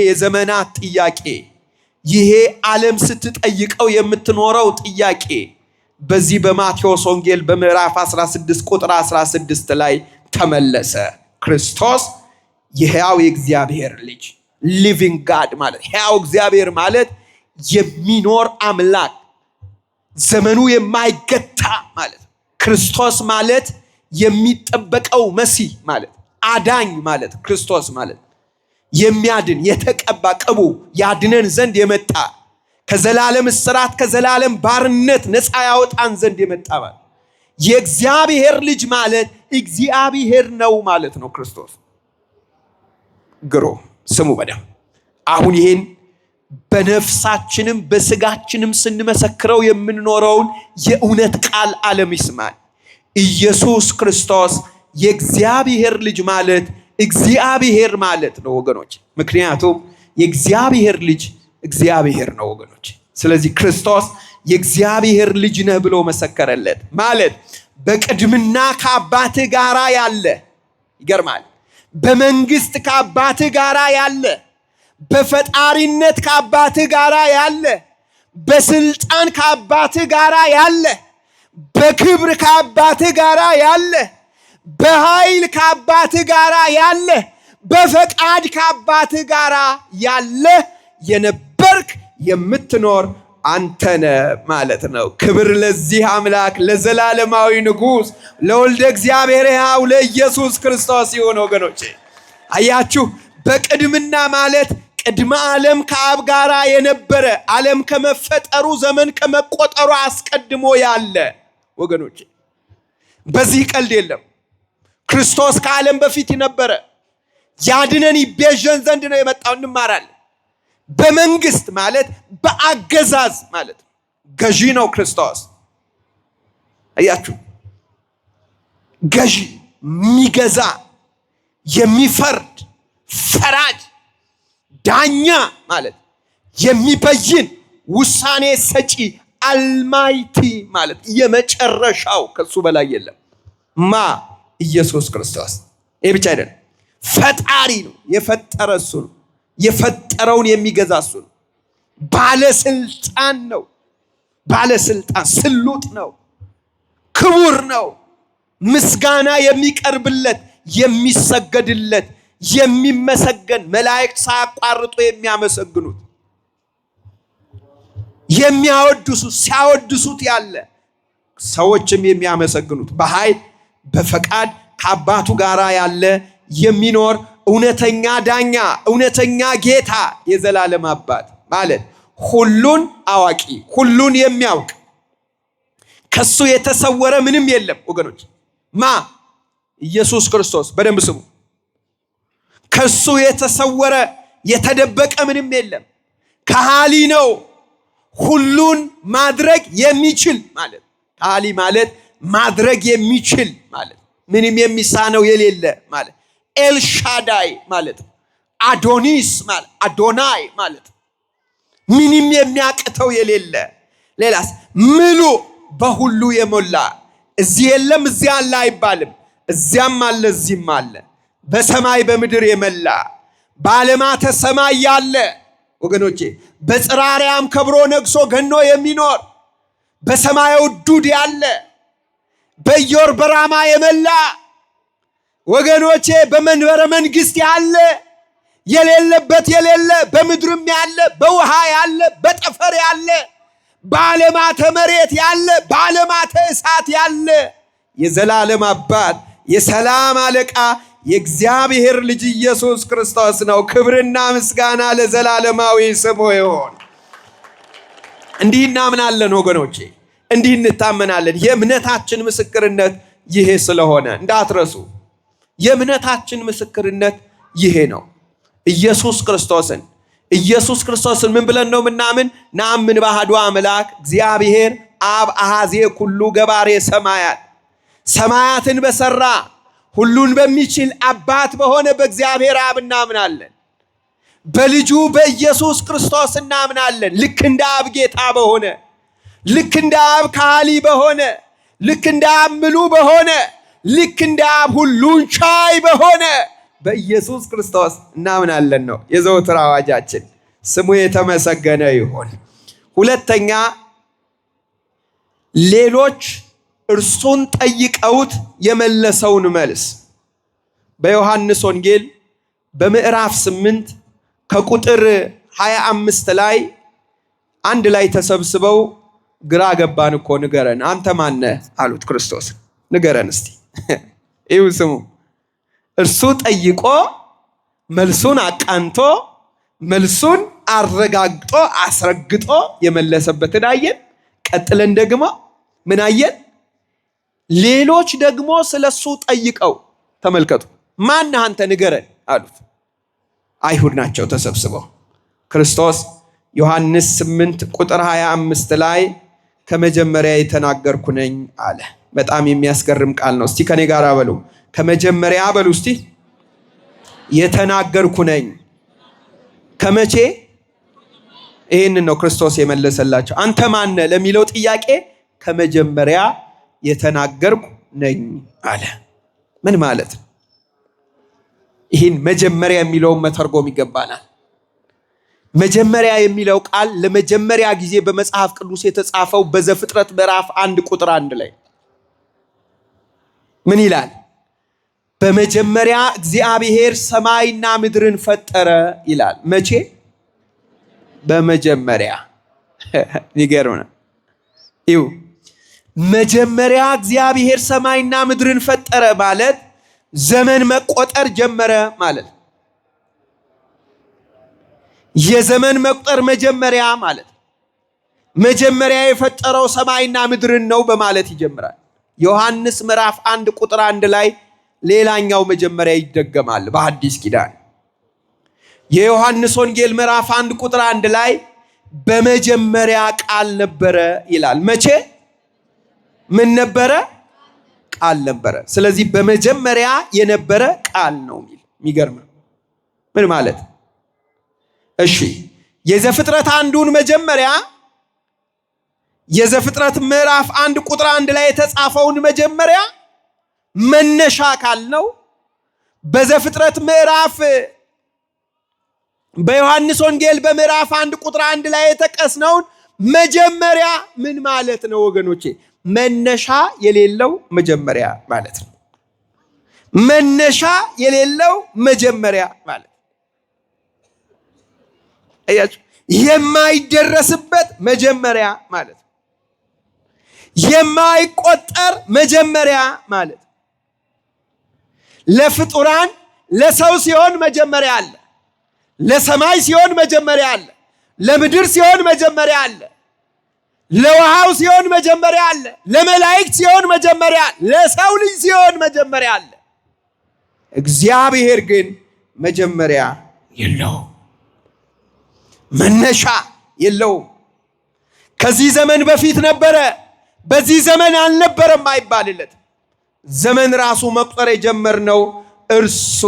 የዘመናት ጥያቄ፣ ይሄ ዓለም ስትጠይቀው የምትኖረው ጥያቄ በዚህ በማቴዎስ ወንጌል በምዕራፍ 16 ቁጥር 16 ላይ ተመለሰ። ክርስቶስ የሕያው የእግዚአብሔር ልጅ ሊቪንግ ጋድ ማለት ሕያው እግዚአብሔር ማለት የሚኖር አምላክ ዘመኑ የማይገታ ማለት ክርስቶስ ማለት የሚጠበቀው መሲህ ማለት አዳኝ ማለት ክርስቶስ ማለት የሚያድን የተቀባ ቅቡ ያድነን ዘንድ የመጣ ከዘላለም እስራት ከዘላለም ባርነት ነፃ ያወጣን ዘንድ የመጣ ማለት የእግዚአብሔር ልጅ ማለት እግዚአብሔር ነው ማለት ነው ክርስቶስ። ግሮ ስሙ በደም አሁን ይሄን በነፍሳችንም በስጋችንም ስንመሰክረው የምንኖረውን የእውነት ቃል ዓለም ይስማል። ኢየሱስ ክርስቶስ የእግዚአብሔር ልጅ ማለት እግዚአብሔር ማለት ነው ወገኖች። ምክንያቱም የእግዚአብሔር ልጅ እግዚአብሔር ነው ወገኖች። ስለዚህ ክርስቶስ የእግዚአብሔር ልጅ ነህ ብሎ መሰከረለት ማለት በቅድምና ከአባትህ ጋራ ያለ ይገርማል። በመንግስት ከአባትህ ጋራ ያለ፣ በፈጣሪነት ከአባትህ ጋራ ያለ፣ በስልጣን ከአባትህ ጋራ ያለ፣ በክብር ከአባትህ ጋራ ያለ፣ በኃይል ከአባትህ ጋራ ያለ፣ በፈቃድ ከአባትህ ጋራ ያለ የነበርክ የምትኖር አንተነ ማለት ነው። ክብር ለዚህ አምላክ ለዘላለማዊ ንጉሥ ለወልደ እግዚአብሔር ሕያው ለኢየሱስ ክርስቶስ ይሁን ወገኖቼ። አያችሁ በቅድምና ማለት ቅድመ ዓለም ከአብ ጋራ የነበረ ዓለም ከመፈጠሩ ዘመን ከመቆጠሩ አስቀድሞ ያለ ወገኖቼ። በዚህ ቀልድ የለም። ክርስቶስ ከዓለም በፊት ነበረ። ያድነን ይቤዠን ዘንድ ነው የመጣው። እንማራለን። በመንግስት ማለት በአገዛዝ ማለት ገዢ ነው ክርስቶስ። አያችሁ ገዢ የሚገዛ የሚፈርድ ፈራጅ ዳኛ ማለት የሚበይን ውሳኔ ሰጪ አልማይቲ ማለት የመጨረሻው ከሱ በላይ የለም። ኢየሱስ ክርስቶስ ይሄ ብቻ አይደለም፣ ፈጣሪ ነው። የፈጠረ እሱ ነው። የፈጠረውን የሚገዛ እሱ ነው። ባለስልጣን ነው። ባለስልጣን ስሉጥ ነው። ክቡር ነው። ምስጋና የሚቀርብለት የሚሰገድለት የሚመሰገን መላእክት ሳያቋርጡ የሚያመሰግኑት የሚያወድሱት ሲያወድሱት ያለ ሰዎችም የሚያመሰግኑት በኃይል በፈቃድ ከአባቱ ጋር ያለ የሚኖር እውነተኛ ዳኛ እውነተኛ ጌታ የዘላለም አባት ማለት ሁሉን አዋቂ ሁሉን የሚያውቅ ከሱ የተሰወረ ምንም የለም ወገኖች። ኢየሱስ ክርስቶስ በደንብ ስሙ። ከሱ የተሰወረ የተደበቀ ምንም የለም። ከሃሊ ነው። ሁሉን ማድረግ የሚችል ማለት ከሃሊ ማለት ማድረግ የሚችል ማለት ምንም የሚሳነው የሌለ ማለት ኤልሻዳይ ማለት አዶኒስ ማለት አዶናይ ማለት ምንም የሚያቅተው የሌለ ሌላስ ምሉ በሁሉ የሞላ እዚህ የለም እዚያ አለ አይባልም። እዚያም አለ እዚህም አለ። በሰማይ በምድር የመላ በዓለማተ ሰማይ ያለ ወገኖቼ በጽራሪያም ከብሮ ነግሶ ገኖ የሚኖር በሰማዩ ዱድ ያለ በኢዮር በራማ የመላ ወገኖቼ በመንበረ መንግስት ያለ የሌለበት የሌለ በምድርም ያለ በውሃ ያለ በጠፈር ያለ በዓለማተ መሬት ያለ በዓለማተ እሳት ያለ የዘላለም አባት የሰላም አለቃ የእግዚአብሔር ልጅ ኢየሱስ ክርስቶስ ነው። ክብርና ምስጋና ለዘላለማዊ ስሙ ይሁን። እንዲህ እናምናለን ወገኖቼ፣ እንዲህ እንታመናለን። የእምነታችን ምስክርነት ይሄ ስለሆነ እንዳትረሱ። የእምነታችን ምስክርነት ይሄ ነው። ኢየሱስ ክርስቶስን ምን ብለን ነው ምናምን? ናምን ባህዱ አምላክ እግዚአብሔር አብ አሃዜ ኩሉ ገባሬ ሰማያት ሰማያትን በሰራ ሁሉን በሚችል አባት በሆነ በእግዚአብሔር አብ እናምናለን። በልጁ በኢየሱስ ክርስቶስ እናምናለን። ልክ እንደ አብ ጌታ በሆነ ልክ እንደ አብ ካሊ በሆነ ልክ እንደ አብ ምሉ በሆነ ልክ እንደ አብ ሁሉን ቻይ በሆነ በኢየሱስ ክርስቶስ እናምናለን ነው የዘወትር አዋጃችን። ስሙ የተመሰገነ ይሁን። ሁለተኛ ሌሎች እርሱን ጠይቀውት የመለሰውን መልስ በዮሐንስ ወንጌል በምዕራፍ 8 ከቁጥር 25 ላይ አንድ ላይ ተሰብስበው ግራ ገባን እኮ ንገረን፣ አንተ ማነህ አሉት ክርስቶስ። ንገረን እስቲ ይሁ ስሙ። እርሱ ጠይቆ መልሱን አቃንቶ መልሱን አረጋግጦ አስረግጦ የመለሰበትን አየን። ቀጥለን ደግሞ ምን አየን? ሌሎች ደግሞ ስለሱ ጠይቀው ተመልከቱ። ማነህ አንተ ንገረን አሉት። አይሁድ ናቸው ተሰብስበው። ክርስቶስ ዮሐንስ 8 ቁጥር 25 ላይ ከመጀመሪያ የተናገርኩ ነኝ አለ። በጣም የሚያስገርም ቃል ነው። እስቲ ከኔ ጋር በሉ፣ ከመጀመሪያ በሉ እስቲ። የተናገርኩ ነኝ ከመቼ? ይህንን ነው ክርስቶስ የመለሰላቸው። አንተ ማነህ ለሚለው ጥያቄ ከመጀመሪያ የተናገርኩ ነኝ አለ። ምን ማለት ነው? ይህን መጀመሪያ የሚለውን መተርጎም ይገባናል። መጀመሪያ የሚለው ቃል ለመጀመሪያ ጊዜ በመጽሐፍ ቅዱስ የተጻፈው በዘፍጥረት ምዕራፍ 1 ቁጥር 1 ላይ ምን ይላል? በመጀመሪያ እግዚአብሔር ሰማይና ምድርን ፈጠረ ይላል። መቼ? በመጀመሪያ። ይገርም ነው። ይሁ መጀመሪያ እግዚአብሔር ሰማይና ምድርን ፈጠረ ማለት ዘመን መቆጠር ጀመረ ማለት። የዘመን መቁጠር መጀመሪያ ማለት መጀመሪያ የፈጠረው ሰማይና ምድርን ነው በማለት ይጀምራል። ዮሐንስ ምዕራፍ 1 ቁጥር 1 ላይ ሌላኛው መጀመሪያ ይደገማል በአዲስ ኪዳን። የዮሐንስ ወንጌል ምዕራፍ 1 ቁጥር 1 ላይ በመጀመሪያ ቃል ነበረ ይላል። መቼ? ምን ነበረ? ቃል ነበረ። ስለዚህ በመጀመሪያ የነበረ ቃል ነው የሚል የሚገርም ምን ማለት? እሺ የዘፍጥረት አንዱን መጀመሪያ የዘፍጥረት ምዕራፍ 1 ቁጥር 1 ላይ የተጻፈውን መጀመሪያ መነሻ ቃል ነው። በዘፍጥረት ምዕራፍ በዮሐንስ ወንጌል በምዕራፍ 1 ቁጥር 1 ላይ የተቀስነውን መጀመሪያ ምን ማለት ነው ወገኖቼ? መነሻ የሌለው መጀመሪያ ማለት ነው። መነሻ የሌለው መጀመሪያ ማለት አያችሁ፣ የማይደረስበት መጀመሪያ ማለት፣ የማይቆጠር መጀመሪያ ማለት። ለፍጡራን ለሰው ሲሆን መጀመሪያ አለ፣ ለሰማይ ሲሆን መጀመሪያ አለ፣ ለምድር ሲሆን መጀመሪያ አለ፣ ለውሃው ሲሆን መጀመሪያ አለ፣ ለመላእክት ሲሆን መጀመሪያ አለ፣ ለሰው ልጅ ሲሆን መጀመሪያ አለ። እግዚአብሔር ግን መጀመሪያ የለውም፣ መነሻ የለውም። ከዚህ ዘመን በፊት ነበረ፣ በዚህ ዘመን አልነበረም አይባልለት። ዘመን ራሱ መቁጠር የጀመርነው እርሱ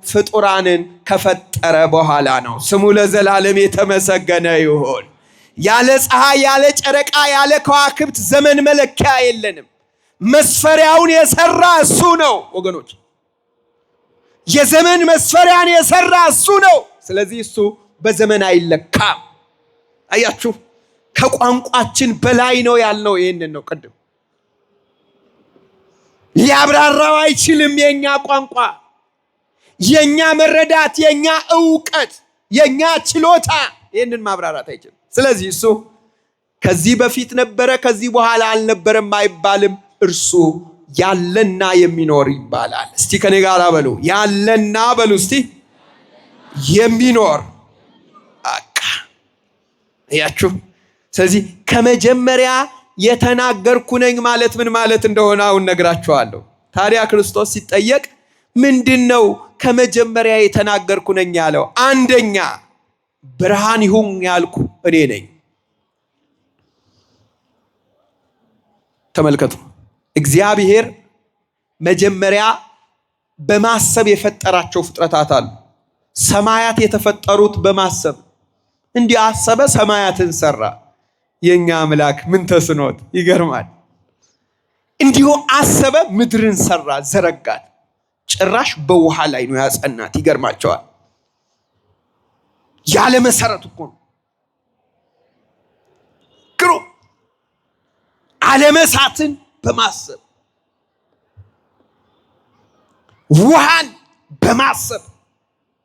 ፍጡራንን ከፈጠረ በኋላ ነው። ስሙ ለዘላለም የተመሰገነ ይሁን። ያለ ፀሐይ፣ ያለ ጨረቃ፣ ያለ ከዋክብት ዘመን መለኪያ የለንም። መስፈሪያውን የሰራ እሱ ነው ወገኖች። የዘመን መስፈሪያን የሰራ እሱ ነው። ስለዚህ እሱ በዘመን አይለካም። አያችሁ፣ ከቋንቋችን በላይ ነው ያልነው ይህንን ነው። ቅድም ሊያብራራው አይችልም። የኛ ቋንቋ፣ የኛ መረዳት፣ የኛ ዕውቀት፣ የኛ ችሎታ ይህንን ማብራራት አይችልም። ስለዚህ እሱ ከዚህ በፊት ነበረ፣ ከዚህ በኋላ አልነበረም አይባልም። እርሱ ያለና የሚኖር ይባላል። እስቲ ከኔ ጋር በሉ፣ ያለና በሉ እስቲ፣ የሚኖር አቃ ያችሁ። ስለዚህ ከመጀመሪያ የተናገርኩ ነኝ ማለት ምን ማለት እንደሆነ አሁን ነግራችኋለሁ። ታዲያ ክርስቶስ ሲጠየቅ ምንድነው ከመጀመሪያ የተናገርኩ ነኝ ያለው? አንደኛ ብርሃን ይሁን ያልኩ እኔ ነኝ። ተመልከቱ፣ እግዚአብሔር መጀመሪያ በማሰብ የፈጠራቸው ፍጥረታት አሉ። ሰማያት የተፈጠሩት በማሰብ እንዲህ አሰበ፣ ሰማያትን ሰራ። የኛ አምላክ ምን ተስኖት? ይገርማል። እንዲሁ አሰበ፣ ምድርን ሰራ፣ ዘረጋት። ጭራሽ በውሃ ላይ ነው ያጸናት። ይገርማቸዋል። ያለ መሰረት እኮ ነው። ግሩም ዓለመሳትን በማሰብ ውሃን በማሰብ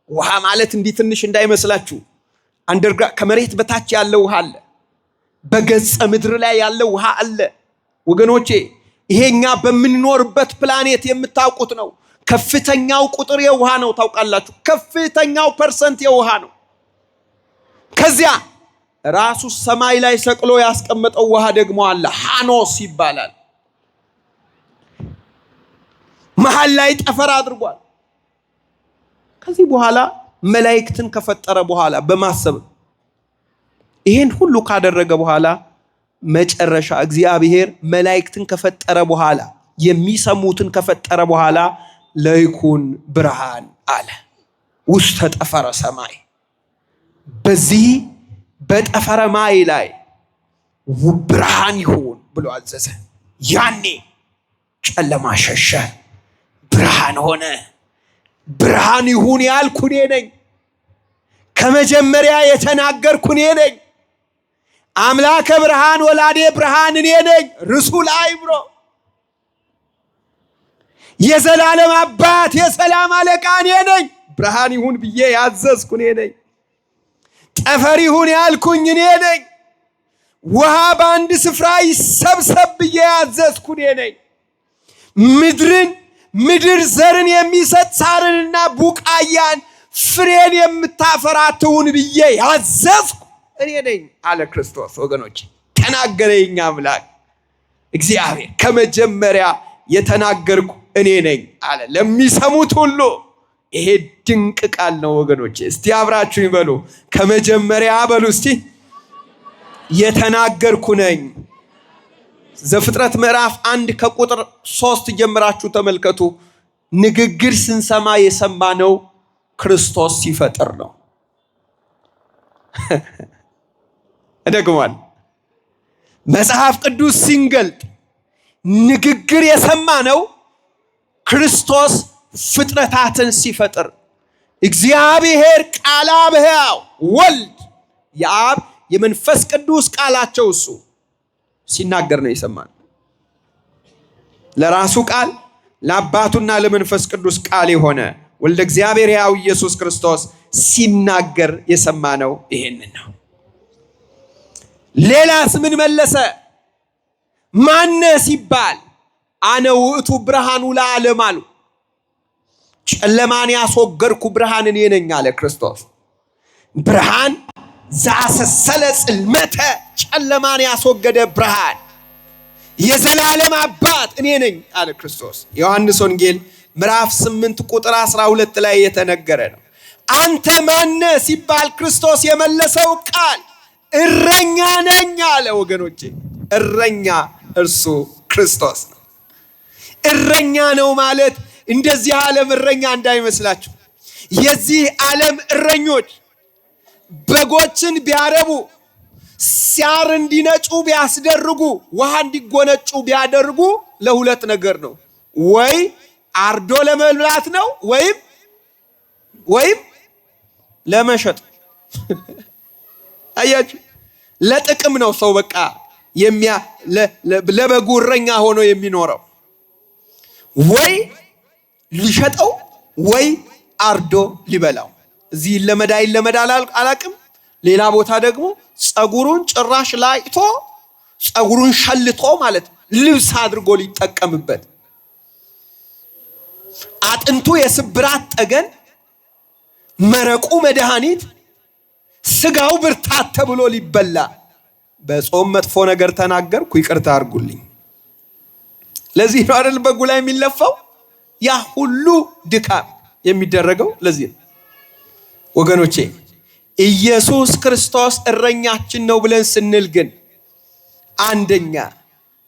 ውሃ ማለት እንዲህ ትንሽ እንዳይመስላችሁ አንደርጋ ከመሬት በታች ያለ ውሃ አለ። በገጸ ምድር ላይ ያለ ውሃ አለ። ወገኖቼ ይሄኛ በምንኖርበት ፕላኔት የምታውቁት ነው። ከፍተኛው ቁጥር የውሃ ነው። ታውቃላችሁ፣ ከፍተኛው ፐርሰንት የውሃ ነው። ከዚያ ራሱ ሰማይ ላይ ሰቅሎ ያስቀመጠው ውሃ ደግሞ አለ። ሃኖስ ይባላል። መሃል ላይ ጠፈር አድርጓል። ከዚህ በኋላ መላእክትን ከፈጠረ በኋላ በማሰብ ይሄን ሁሉ ካደረገ በኋላ መጨረሻ እግዚአብሔር መላእክትን ከፈጠረ በኋላ የሚሰሙትን ከፈጠረ በኋላ ለይኩን ብርሃን አለ ውስተ ጠፈረ ሰማይ። በዚህ በጠፈረ ማይ ላይ ብርሃን ይሁን ብሎ አዘዘ። ያኔ ጨለማ ሸሸ፣ ብርሃን ሆነ። ብርሃን ይሁን ያልኩ እኔ ነኝ። ከመጀመሪያ የተናገርኩ እኔ ነኝ። አምላከ ብርሃን ወላዴ ብርሃን እኔ ነኝ። ርሱል አይምሮ የዘላለም አባት የሰላም አለቃ እኔ ነኝ። ብርሃን ይሁን ብዬ ያዘዝኩ እኔ ነኝ። ጠፈር ይሁን ያልኩኝ እኔ ነኝ። ውሃ በአንድ ስፍራ ይሰብሰብ ብዬ ያዘዝኩ እኔ ነኝ። ምድር ዘርን የሚሰጥ ሳርንና ቡቃያን ፍሬን የምታፈራ ትሁን ብዬ ያዘዝኩ እኔ ነኝ አለ ክርስቶስ። ወገኖች ተናገረ የኛ አምላክ እግዚአብሔር። ከመጀመሪያ የተናገርኩ እኔ ነኝ አለ ለሚሰሙት ሁሉ። ይሄ ድንቅ ቃል ነው ወገኖች። እስቲ አብራችሁ ይበሉ፣ ከመጀመሪያ በሉ እስቲ የተናገርኩ ነኝ። ዘፍጥረት ምዕራፍ 1 ከቁጥር 3 ጀምራችሁ ተመልከቱ። ንግግር ስንሰማ የሰማነው ክርስቶስ ሲፈጥር ነው። እደግማለሁ። መጽሐፍ ቅዱስ ሲንገልጥ ንግግር የሰማነው ክርስቶስ ፍጥረታትን ሲፈጥር። እግዚአብሔር ቃል አብ ሕያው ወልድ የአብ የመንፈስ ቅዱስ ቃላቸው እሱ ሲናገር ነው የሰማነው። ለራሱ ቃል ለአባቱና ለመንፈስ ቅዱስ ቃል የሆነ ወልደ እግዚአብሔር ሕያው ኢየሱስ ክርስቶስ ሲናገር የሰማነው ይሄንን ነው። ሌላስ ምን መለሰ? ማነ ሲባል አነ ውእቱ ብርሃኑ ለዓለም አሉ። ጨለማን ያስወገድኩ ብርሃን እኔ ነኝ አለ ክርስቶስ። ብርሃን ዘአሰሰለ ጽልመተ፣ ጨለማን ያስወገደ ብርሃን፣ የዘላለም አባት እኔ ነኝ አለ ክርስቶስ። ዮሐንስ ወንጌል ምዕራፍ 8 ቁጥር 12 ላይ የተነገረ ነው። አንተ ማነ ሲባል ክርስቶስ የመለሰው ቃል እረኛ ነኝ አለ። ወገኖቼ እረኛ እርሱ ክርስቶስ ነው። እረኛ ነው ማለት እንደዚህ ዓለም እረኛ እንዳይመስላችሁ። የዚህ ዓለም እረኞች በጎችን ቢያረቡ፣ ሲያር እንዲነጩ ቢያስደርጉ፣ ውሃ እንዲጎነጩ ቢያደርጉ ለሁለት ነገር ነው። ወይ አርዶ ለመብላት ነው፣ ወይም ለመሸጥ። አያችሁ፣ ለጥቅም ነው ሰው በቃ ለበጉ እረኛ ሆኖ የሚኖረው። ወይ ሊሸጠው ወይ አርዶ ሊበላው። እዚህ ይለመዳል አላቅም። ሌላ ቦታ ደግሞ ጸጉሩን ጭራሽ ላይቶ ጸጉሩን ሸልቶ ማለት ልብስ አድርጎ ሊጠቀምበት፣ አጥንቱ የስብራት ጠገን፣ መረቁ መድኃኒት፣ ስጋው ብርታት ተብሎ ሊበላ። በጾም መጥፎ ነገር ተናገርኩ ይቅርታ አድርጉልኝ። ለዚህ ነው አይደል በጉ ላይ የሚለፋው ያ ሁሉ ድካም የሚደረገው ለዚህ ነው። ወገኖቼ ኢየሱስ ክርስቶስ እረኛችን ነው ብለን ስንል ግን አንደኛ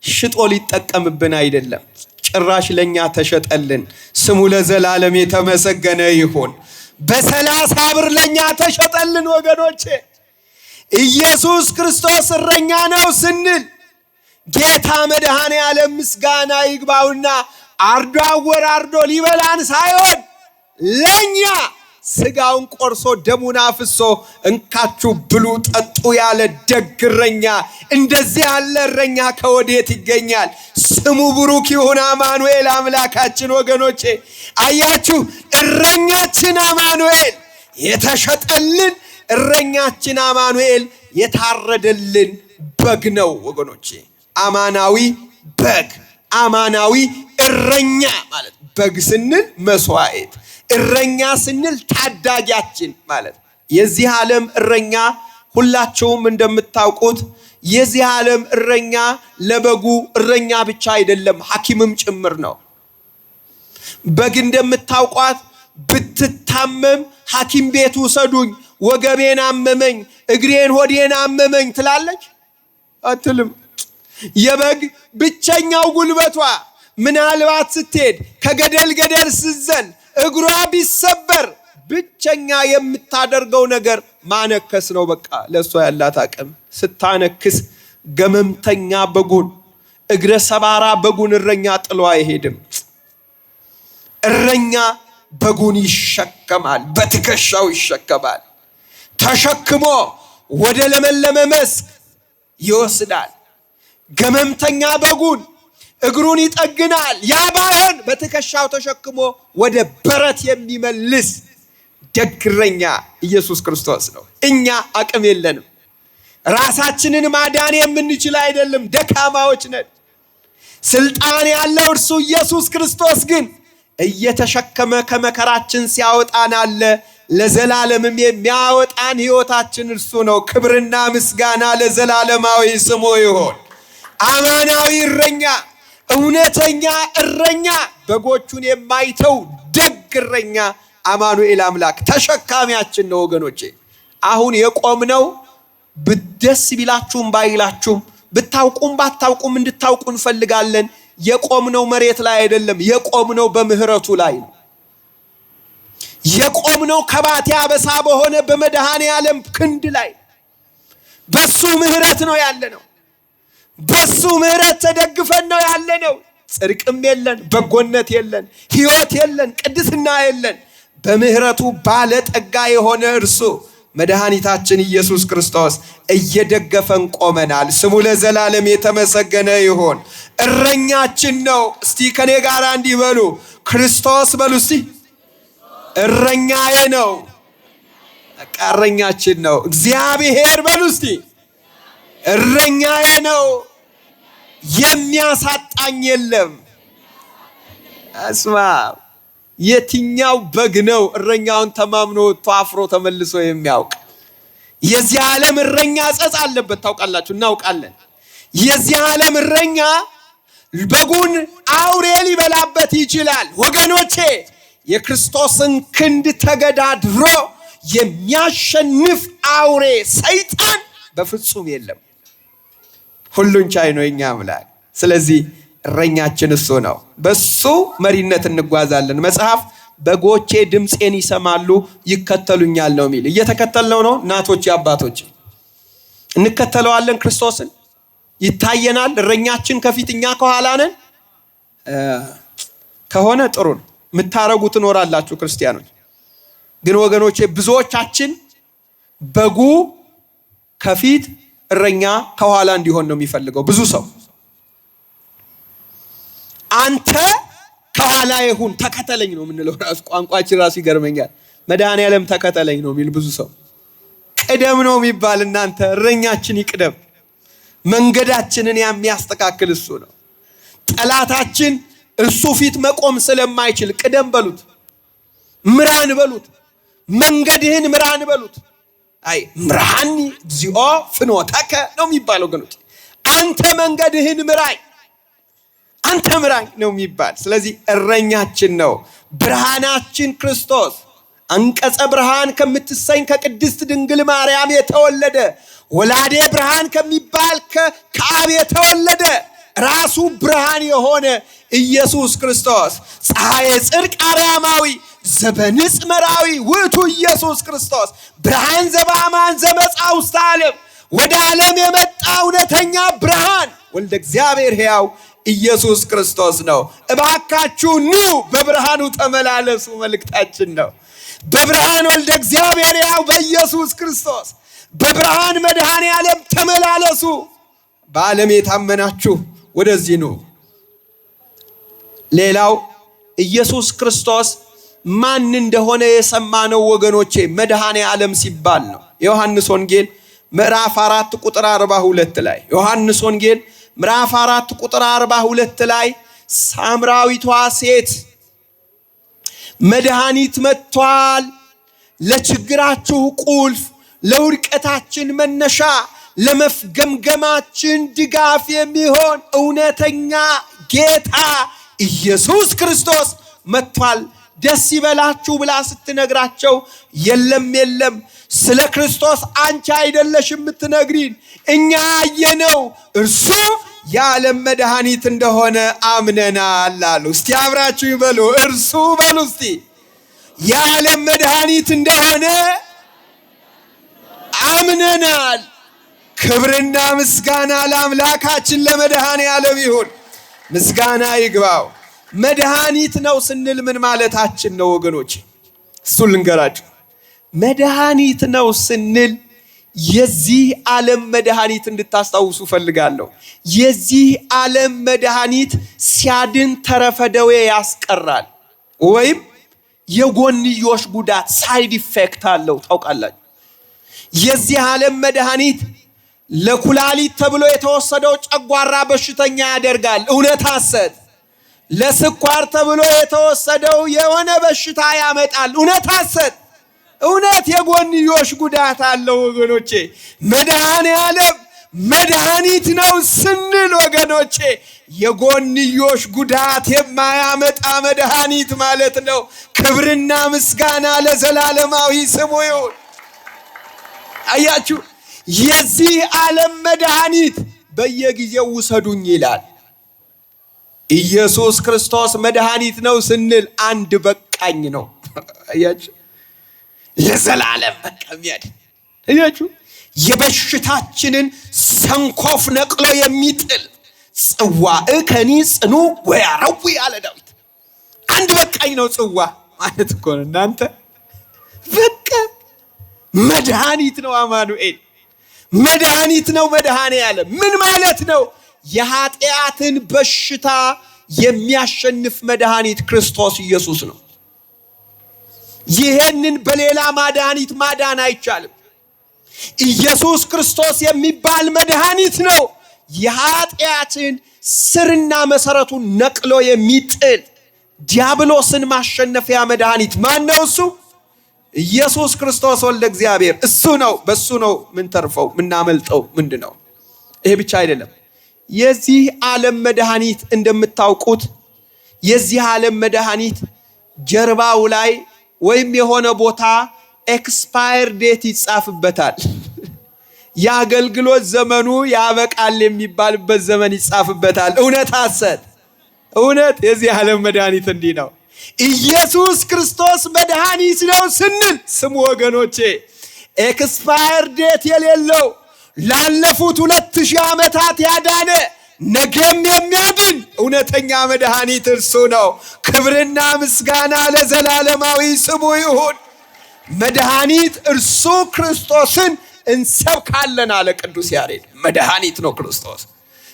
ሽጦ ሊጠቀምብን አይደለም፣ ጭራሽ ለኛ ተሸጠልን። ስሙ ለዘላለም የተመሰገነ ይሁን። በ30 ብር ለኛ ተሸጠልን። ወገኖቼ ኢየሱስ ክርስቶስ እረኛ ነው ስንል ጌታ መድኃኔ ዓለም ምስጋና ይግባውና አርዶ አወራርዶ ሊበላን ሳይሆን ለኛ ስጋውን ቆርሶ ደሙን አፍሶ እንካችሁ ብሉ ጠጡ ያለ ደግ እረኛ፣ እንደዚህ ያለ እረኛ ከወዴት ይገኛል? ስሙ ብሩክ ይሁን አማኑኤል አምላካችን። ወገኖቼ አያችሁ፣ እረኛችን አማኑኤል የተሸጠልን፣ እረኛችን አማኑኤል የታረደልን በግ ነው። ወገኖቼ አማናዊ በግ፣ አማናዊ እረኛ ማለት በግ ስንል መስዋዕት፣ እረኛ ስንል ታዳጊያችን ማለት። የዚህ ዓለም እረኛ ሁላችሁም እንደምታውቁት የዚህ ዓለም እረኛ ለበጉ እረኛ ብቻ አይደለም፣ ሐኪምም ጭምር ነው። በግ እንደምታውቋት ብትታመም ሐኪም ቤት ውሰዱኝ፣ ወገቤን አመመኝ፣ እግሬን ሆዴን አመመኝ ትላለች? አትልም። የበግ ብቸኛው ጉልበቷ ምናልባት ስትሄድ ከገደል ገደል ስትዘል እግሯ ቢሰበር ብቸኛ የምታደርገው ነገር ማነከስ ነው። በቃ ለሷ ያላት አቅም ስታነክስ ገመምተኛ በጉን፣ እግረ ሰባራ በጉን እረኛ ጥሎ አይሄድም። እረኛ በጉን ይሸከማል፣ በትከሻው ይሸከማል። ተሸክሞ ወደ ለመለመ መስክ ይወስዳል። ገመምተኛ በጉን እግሩን ይጠግናል። ያ ባይሆን በትከሻው ተሸክሞ ወደ በረት የሚመልስ ደግ እረኛ ኢየሱስ ክርስቶስ ነው። እኛ አቅም የለንም፣ ራሳችንን ማዳን የምንችል አይደለም፣ ደካማዎች ነን። ስልጣን ያለው እርሱ ኢየሱስ ክርስቶስ ግን እየተሸከመ ከመከራችን ሲያወጣን አለ። ለዘላለምም የሚያወጣን ሕይወታችን እርሱ ነው። ክብርና ምስጋና ለዘላለማዊ ስሙ ይሁን። አማናዊ እረኛ፣ እውነተኛ እረኛ፣ በጎቹን የማይተው ደግ እረኛ አማኑኤል አምላክ ተሸካሚያችን ነው። ወገኖቼ አሁን የቆምነው ደስ ቢላችሁም ባይላችሁም ብታውቁም ባታውቁም እንድታውቁ እንፈልጋለን። የቆምነው መሬት ላይ አይደለም፣ የቆምነው በምህረቱ ላይ ነው። የቆምነው ከባቴ አበሳ በሆነ በመድኃኔ ዓለም ክንድ ላይ በሱ ምህረት ነው ያለነው። በሱ ምህረት ተደግፈን ነው ያለነው። ጽድቅም የለን፣ በጎነት የለን፣ ሕይወት የለን፣ ቅድስና የለን። በምህረቱ ባለጠጋ የሆነ እርሱ መድኃኒታችን ኢየሱስ ክርስቶስ እየደገፈን ቆመናል። ስሙ ለዘላለም የተመሰገነ ይሁን። እረኛችን ነው። እስቲ ከኔ ጋር እንዲህ በሉ፣ ክርስቶስ በሉ እስቲ። እረኛዬ ነው። እረኛችን ነው። እግዚአብሔር በሉ እስቲ። እረኛዬ ነው፣ የሚያሳጣኝ የለም። አስማ የትኛው በግ ነው እረኛውን ተማምኖ አፍሮ ተመልሶ የሚያውቅ? የዚህ ዓለም እረኛ ጸጽ አለበት፣ ታውቃላችሁ፣ እናውቃለን። የዚህ ዓለም እረኛ በጉን አውሬ ሊበላበት ይችላል። ወገኖቼ የክርስቶስን ክንድ ተገዳድሮ የሚያሸንፍ አውሬ ሰይጣን በፍጹም የለም። ሁሉን ቻይ ነው የኛ አምላክ። ስለዚህ እረኛችን እሱ ነው። በሱ መሪነት እንጓዛለን። መጽሐፍ በጎቼ ድምፄን ይሰማሉ ይከተሉኛል ነው የሚል። እየተከተልነው ነው። እናቶቼ አባቶቼ እንከተለዋለን። ክርስቶስን ይታየናል። እረኛችን ከፊት እኛ ከኋላ ነን ከሆነ ጥሩ ነው። የምታረጉ ትኖራላችሁ ክርስቲያኖች። ግን ወገኖቼ ብዙዎቻችን በጉ ከፊት እረኛ ከኋላ እንዲሆን ነው የሚፈልገው። ብዙ ሰው አንተ ከኋላ ይሁን ተከተለኝ ነው የምንለው። ራሱ ቋንቋችን ራሱ ይገርመኛል። መድኃኔ ዓለም ተከተለኝ ነው የሚል ብዙ ሰው። ቅደም ነው የሚባል። እናንተ እረኛችን ይቅደም። መንገዳችንን የሚያስተካክል እሱ ነው። ጠላታችን እሱ ፊት መቆም ስለማይችል ቅደም በሉት፣ ምራን በሉት፣ መንገድህን ምራን በሉት። አይ ምራኒ እግዚኦ ፍኖተከ ነው የሚባለው። ገኖች አንተ መንገድህን ምራኝ፣ አንተ ምራኝ ነው የሚባል። ስለዚህ እረኛችን ነው። ብርሃናችን ክርስቶስ አንቀጸ ብርሃን ከምትሰኝ ከቅድስት ድንግል ማርያም የተወለደ ወላዴ ብርሃን ከሚባል ከአብ የተወለደ ራሱ ብርሃን የሆነ ኢየሱስ ክርስቶስ ፀሐየ ጽድቅ አርያማዊ ዘበንጽ መራዊ ውእቱ ኢየሱስ ክርስቶስ ብርሃን ዘበአማን ዘመጻ ውስተ ዓለም ወደ ዓለም የመጣ እውነተኛ ብርሃን ወልደ እግዚአብሔር ሕያው ኢየሱስ ክርስቶስ ነው። እባካችሁ ኑ በብርሃኑ ተመላለሱ መልእክታችን ነው። በብርሃን ወልደ እግዚአብሔር ያው በኢየሱስ ክርስቶስ በብርሃን መድኃኔ ዓለም ተመላለሱ። በዓለም የታመናችሁ ወደዚህ ኑ። ሌላው ኢየሱስ ክርስቶስ ማን እንደሆነ የሰማነው ወገኖቼ መድኃኔ ዓለም ሲባል ነው። ዮሐንስ ወንጌል ምዕራፍ 4 ቁጥር 42 ላይ ዮሐንስ ወንጌል ምዕራፍ 4 ቁጥር 42 ላይ ሳምራዊቷ ሴት መድኃኒት መጥቷል፣ ለችግራችሁ ቁልፍ፣ ለውድቀታችን መነሻ፣ ለመፍገምገማችን ድጋፍ የሚሆን እውነተኛ ጌታ ኢየሱስ ክርስቶስ መጥቷል፣ ደስ ይበላችሁ ብላ ስትነግራቸው የለም የለም ስለ ክርስቶስ አንቺ አይደለሽም የምትነግሪን፣ እኛ ያየነው እርሱ የዓለም መድኃኒት እንደሆነ አምነናል አሉ። እስቲ አብራችሁ ይበሉ፣ እርሱ በሉ እስቲ የዓለም መድኃኒት እንደሆነ አምነናል። ክብርና ምስጋና ለአምላካችን ለመድኃኔ ዓለም ይሁን፣ ምስጋና ይግባው። መድኃኒት ነው ስንል ምን ማለታችን ነው ወገኖች? እሱን ልንገራችሁ። መድኃኒት ነው ስንል የዚህ ዓለም መድኃኒት እንድታስታውሱ ፈልጋለሁ። የዚህ ዓለም መድኃኒት ሲያድን ተረፈ ደዌ ያስቀራል፣ ወይም የጎንዮሽ ጉዳት ሳይድ ኢፌክት አለው። ታውቃላችሁ፣ የዚህ ዓለም መድኃኒት ለኩላሊት ተብሎ የተወሰደው ጨጓራ በሽተኛ ያደርጋል፣ እውነት ሐሰት። ለስኳር ተብሎ የተወሰደው የሆነ በሽታ ያመጣል፣ እውነት ሐሰት። እውነት የጎንዮሽ ጉዳት አለው ወገኖቼ። መድኃኔ ዓለም መድኃኒት ነው ስንል ወገኖቼ የጎንዮሽ ጉዳት የማያመጣ መድኃኒት ማለት ነው። ክብርና ምስጋና ለዘላለማዊ ስሙ ይሁን። አያችሁ፣ የዚህ ዓለም መድኃኒት በየጊዜው ውሰዱኝ ይላል። ኢየሱስ ክርስቶስ መድኃኒት ነው ስንል አንድ በቃኝ ነው። አያችሁ፣ ለዘላለም በቃ የሚያድን አያችሁ፣ የበሽታችንን ሰንኮፍ ነቅሎ የሚጥል ጽዋዕ ከኒ ጽኑ ወያረዊ ያለ ዳዊት። አንድ በቃኝ ነው ጽዋ ማለት እኮ ነው እናንተ። በቃ መድኃኒት ነው አማኑኤል፣ መድኃኒት ነው መድኃኔ ዓለም። ምን ማለት ነው? የኃጢአትን በሽታ የሚያሸንፍ መድኃኒት ክርስቶስ ኢየሱስ ነው። ይሄንን በሌላ መድኃኒት ማዳን አይቻልም። ኢየሱስ ክርስቶስ የሚባል መድኃኒት ነው የኃጢአትን ስርና መሰረቱን ነቅሎ የሚጥል ዲያብሎስን ማሸነፊያ መድኃኒት። ማን ነው እሱ? ኢየሱስ ክርስቶስ ወልደ እግዚአብሔር እሱ ነው። በሱ ነው ምን ተርፈው ምናመልጠው ምንድነው? ይሄ ብቻ አይደለም። የዚህ ዓለም መድኃኒት እንደምታውቁት የዚህ ዓለም መድኃኒት ጀርባው ላይ ወይም የሆነ ቦታ ኤክስፓየር ዴት ይጻፍበታል። የአገልግሎት ዘመኑ ያበቃል የሚባልበት ዘመን ይጻፍበታል። እውነት ሐሰት? እውነት። የዚህ ዓለም መድኃኒት እንዲህ ነው። ኢየሱስ ክርስቶስ መድኃኒት ነው ስንል ስሙ ወገኖቼ፣ ኤክስፓየር ዴት የሌለው ላለፉት 2000 ዓመታት ያዳነ ነገም የሚያድን እውነተኛ መድኃኒት እርሱ ነው። ክብርና ምስጋና ለዘላለማዊ ስሙ ይሁን። መድኃኒት እርሱ ክርስቶስን እንሰብካለን አለ ቅዱስ ያሬድ። መድኃኒት ነው ክርስቶስ፣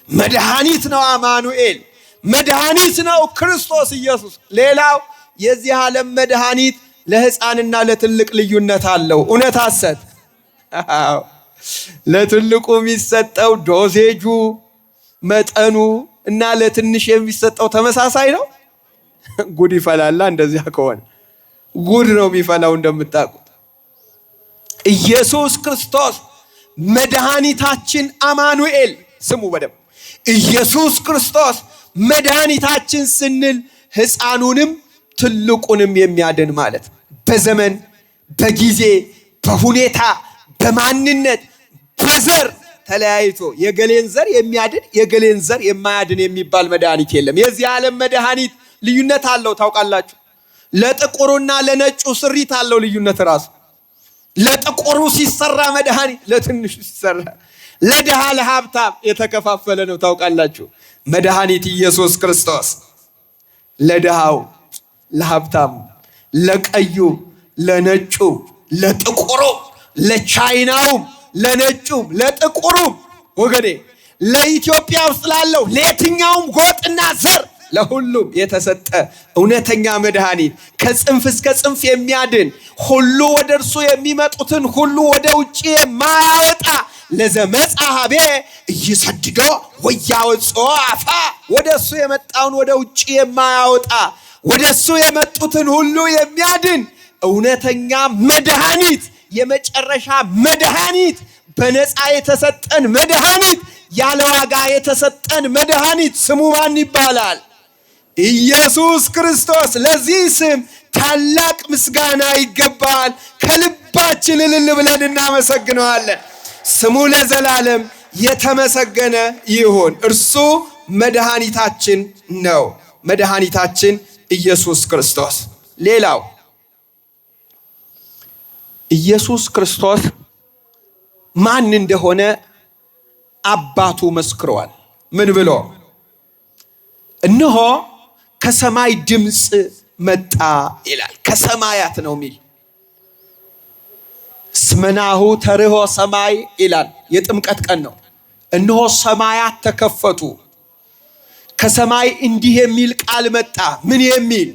መድኃኒት ነው አማኑኤል፣ መድኃኒት ነው ክርስቶስ ኢየሱስ። ሌላው የዚህ ዓለም መድኃኒት ለሕፃንና ለትልቅ ልዩነት አለው። እውነት ሐሰት? ለትልቁ የሚሰጠው ዶዜጁ መጠኑ እና ለትንሽ የሚሰጠው ተመሳሳይ ነው። ጉድ ይፈላላ። እንደዚያ ከሆነ ጉድ ነው የሚፈላው። እንደምታውቁት ኢየሱስ ክርስቶስ መድኃኒታችን አማኑኤል፣ ስሙ በደም ኢየሱስ ክርስቶስ መድኃኒታችን ስንል ሕፃኑንም ትልቁንም የሚያድን ማለት በዘመን በጊዜ በሁኔታ በማንነት በዘር ተለያይቶ የገሌን ዘር የሚያድን የገሌን ዘር የማያድን የሚባል መድኃኒት የለም። የዚህ ዓለም መድኃኒት ልዩነት አለው። ታውቃላችሁ፣ ለጥቁሩና ለነጩ ስሪት አለው ልዩነት ራሱ። ለጥቁሩ ሲሰራ መድኃኒት ለትንሹ ሲሰራ ለድሃ ለሀብታም የተከፋፈለ ነው። ታውቃላችሁ መድኃኒት ኢየሱስ ክርስቶስ ለድሃው ለሀብታም ለቀዩ ለነጩ ለጥቁሩ ለቻይናውም ለነጩም ለጥቁሩም ወገኔ ለኢትዮጵያ ውስጥ ላለው ለየትኛውም ጎጥና ዘር ለሁሉም የተሰጠ እውነተኛ መድኃኒት ከጽንፍ እስከ ጽንፍ የሚያድን ሁሉ ወደ እርሱ የሚመጡትን ሁሉ ወደ ውጪ የማያወጣ ለዘመጻሐቤ እይሰድዶ ወያወጽኦ አፋ ወደ እሱ የመጣውን ወደ ውጪ የማያወጣ ወደ እሱ የመጡትን ሁሉ የሚያድን እውነተኛ መድኃኒት የመጨረሻ መድኃኒት በነፃ የተሰጠን መድኃኒት ያለ ዋጋ የተሰጠን መድኃኒት ስሙ ማን ይባላል? ኢየሱስ ክርስቶስ። ለዚህ ስም ታላቅ ምስጋና ይገባል። ከልባችን እልል ብለን እናመሰግነዋለን። ስሙ ለዘላለም የተመሰገነ ይሁን። እርሱ መድኃኒታችን ነው፣ መድኃኒታችን ኢየሱስ ክርስቶስ። ሌላው ኢየሱስ ክርስቶስ ማን እንደሆነ አባቱ መስክሯል። ምን ብሎ? እነሆ ከሰማይ ድምፅ መጣ ይላል። ከሰማያት ነው የሚል ስመናሁ ተርሆ ሰማይ ይላል። የጥምቀት ቀን ነው። እነሆ ሰማያት ተከፈቱ፣ ከሰማይ እንዲህ የሚል ቃል መጣ። ምን የሚል?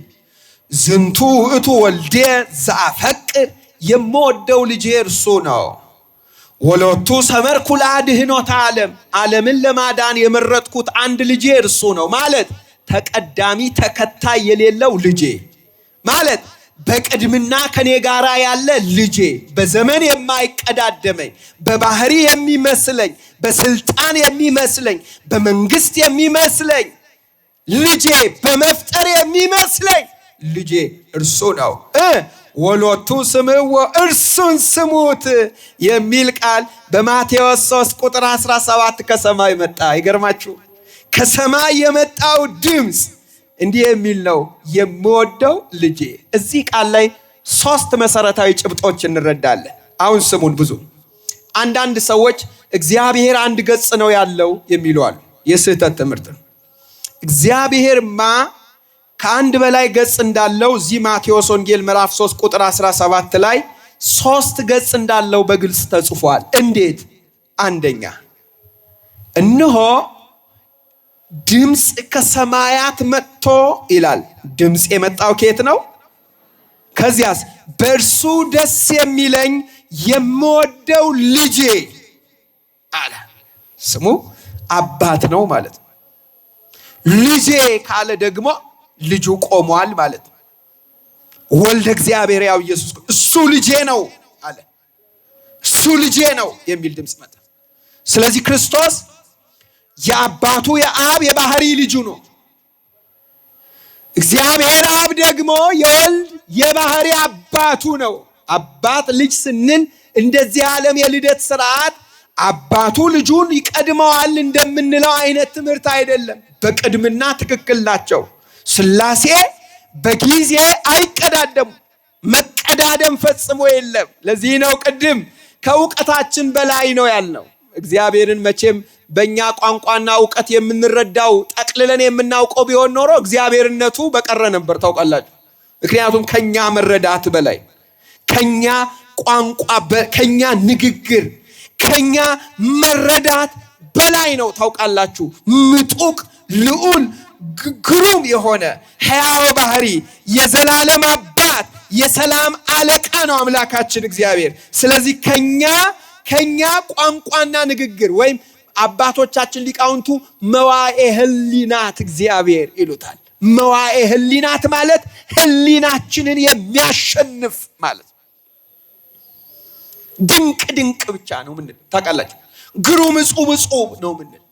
ዝንቱ ውእቱ ወልዴ ዘአፈቅር፣ የምወደው ልጄ እርሱ ነው። ወሎቱ ሰመርኩ ለአድኅኖተ ዓለም፣ ዓለምን ለማዳን የመረጥኩት አንድ ልጄ እርሱ ነው ማለት ተቀዳሚ ተከታይ የሌለው ልጄ ማለት በቅድምና ከኔ ጋራ ያለ ልጄ፣ በዘመን የማይቀዳደመኝ፣ በባህሪ የሚመስለኝ፣ በስልጣን የሚመስለኝ፣ በመንግስት የሚመስለኝ ልጄ፣ በመፍጠር የሚመስለኝ ልጄ እርሱ ነው። ወሎቱ ስምዕዎ፣ እርሱን ስሙት የሚል ቃል በማቴዎስ 3 ቁጥር 17 ከሰማይ መጣ። ይገርማችሁ፣ ከሰማይ የመጣው ድምፅ እንዲህ የሚል ነው፣ የምወደው ልጄ። እዚህ ቃል ላይ 3 መሰረታዊ ጭብጦች እንረዳለን። አሁን ስሙን። ብዙ አንዳንድ ሰዎች እግዚአብሔር አንድ ገጽ ነው ያለው የሚሉ አሉ። የስህተት ትምህርት ነው። እግዚአብሔርማ ከአንድ በላይ ገጽ እንዳለው እዚህ ማቴዎስ ወንጌል ምዕራፍ 3 ቁጥር 17 ላይ 3 ገጽ እንዳለው በግልጽ ተጽፏል። እንዴት? አንደኛ እነሆ ድምፅ ከሰማያት መጥቶ ይላል። ድምፅ የመጣው ከየት ነው? ከዚያስ በእርሱ ደስ የሚለኝ የምወደው ልጄ አለ። ስሙ አባት ነው ማለት ነው። ልጄ ካለ ደግሞ ልጁ ቆሟል ማለት ነው። ወልደ እግዚአብሔር ያው ኢየሱስ እሱ ልጄ ነው አለ። እሱ ልጄ ነው የሚል ድምፅ መጣ። ስለዚህ ክርስቶስ የአባቱ የአብ የባህሪ ልጁ ነው። እግዚአብሔር አብ ደግሞ የወልድ የባህሪ አባቱ ነው። አባት ልጅ ስንል እንደዚህ ዓለም የልደት ስርዓት አባቱ ልጁን ይቀድመዋል እንደምንለው አይነት ትምህርት አይደለም። በቅድምና ትክክል ናቸው። ሥላሴ በጊዜ አይቀዳደሙ፣ መቀዳደም ፈጽሞ የለም። ለዚህ ነው ቅድም ከእውቀታችን በላይ ነው ያልነው። እግዚአብሔርን መቼም በእኛ ቋንቋና እውቀት የምንረዳው ጠቅልለን የምናውቀው ቢሆን ኖሮ እግዚአብሔርነቱ በቀረ ነበር። ታውቃላችሁ። ምክንያቱም ከኛ መረዳት በላይ፣ ከኛ ቋንቋ፣ ከኛ ንግግር፣ ከኛ መረዳት በላይ ነው። ታውቃላችሁ። ምጡቅ ልዑል ግሩም የሆነ ሕያው ባህሪ የዘላለም አባት የሰላም አለቃ ነው አምላካችን እግዚአብሔር። ስለዚህ ከኛ ቋንቋና ንግግር ወይም አባቶቻችን ሊቃውንቱ መዋኤ ህሊናት እግዚአብሔር ይሉታል። መዋኤ ህሊናት ማለት ህሊናችንን የሚያሸንፍ ማለት ነው። ድንቅ ድንቅ ብቻ ነው ምንል ታውቃላችሁ። ግሩም እጹብ እጹብ ነው ምንል፣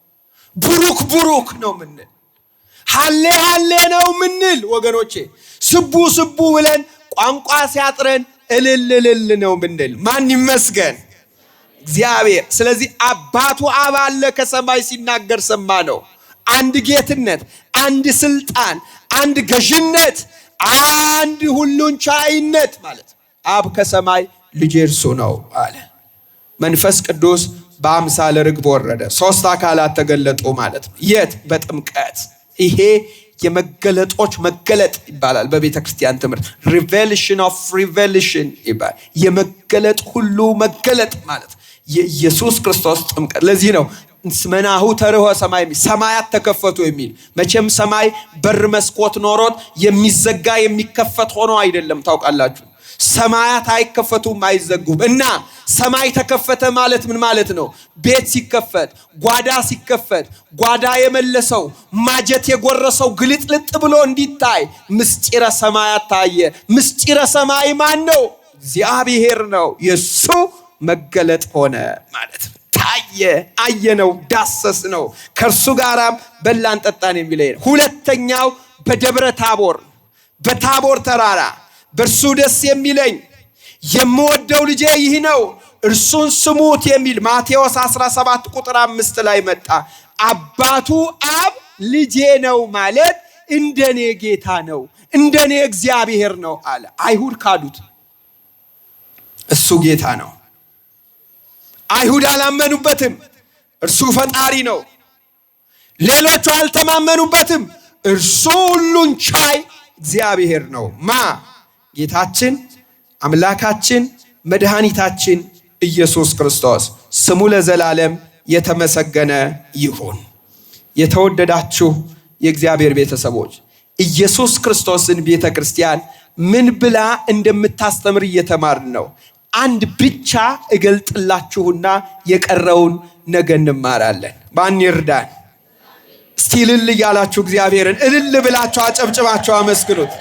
ቡሩክ ቡሩክ ነው ምንል፣ ሃሌ ሃሌ ነው ምንል። ወገኖቼ ስቡ ስቡ ብለን ቋንቋ ሲያጥረን እልል እልል ነው ምንል። ማን ይመስገን? እግዚአብሔር። ስለዚህ አባቱ አብ አለ ከሰማይ ሲናገር ሰማ ነው። አንድ ጌትነት፣ አንድ ስልጣን፣ አንድ ገዥነት፣ አንድ ሁሉን ቻይነት ማለት አብ ከሰማይ ልጅ እርሱ ነው አለ። መንፈስ ቅዱስ በአምሳለ ርግብ ወረደ። ሶስት አካላት ተገለጡ ማለት ነው። የት? በጥምቀት። ይሄ የመገለጦች መገለጥ ይባላል በቤተ ክርስቲያን ትምህርት። ሪቬሌሽን ኦፍ ሪቬሌሽን ይባላል። የመገለጥ ሁሉ መገለጥ ማለት የኢየሱስ ክርስቶስ ጥምቀት። ለዚህ ነው መናሁ ተርኅወ ሰማይ፣ ሰማያት ተከፈቱ የሚል። መቼም ሰማይ በር መስኮት ኖሮት የሚዘጋ የሚከፈት ሆኖ አይደለም። ታውቃላችሁ፣ ሰማያት አይከፈቱም አይዘጉም። እና ሰማይ ተከፈተ ማለት ምን ማለት ነው? ቤት ሲከፈት፣ ጓዳ ሲከፈት፣ ጓዳ የመለሰው ማጀት የጎረሰው ግልጥልጥ ብሎ እንዲታይ ምስጢረ ሰማያት ታየ። ምስጢረ ሰማይ ማን ነው? እግዚአብሔር ነው። የሱ መገለጥ ሆነ ማለት ነው። ታየ፣ አየነው፣ ዳሰስ ነው። ከእርሱ ጋራም በላን ጠጣን የሚለይ ነው። ሁለተኛው በደብረ ታቦር፣ በታቦር ተራራ በእርሱ ደስ የሚለኝ የምወደው ልጄ ይህ ነው እርሱን ስሙት የሚል ማቴዎስ 17 ቁጥር 5 ላይ መጣ። አባቱ አብ ልጄ ነው ማለት እንደኔ ጌታ ነው፣ እንደኔ እግዚአብሔር ነው አለ። አይሁድ ካዱት። እሱ ጌታ ነው። አይሁድ አላመኑበትም። እርሱ ፈጣሪ ነው። ሌሎቹ አልተማመኑበትም። እርሱ ሁሉን ቻይ እግዚአብሔር ነው። ጌታችን አምላካችን መድኃኒታችን ኢየሱስ ክርስቶስ ስሙ ለዘላለም የተመሰገነ ይሁን። የተወደዳችሁ የእግዚአብሔር ቤተሰቦች ኢየሱስ ክርስቶስን ቤተ ክርስቲያን ምን ብላ እንደምታስተምር እየተማርን ነው። አንድ ብቻ እገልጥላችሁና የቀረውን ነገ እንማራለን። ማን ይርዳን? እስቲ እልል እያላችሁ እግዚአብሔርን እልል ብላችሁ አጨብጭባችሁ አመስግኑት።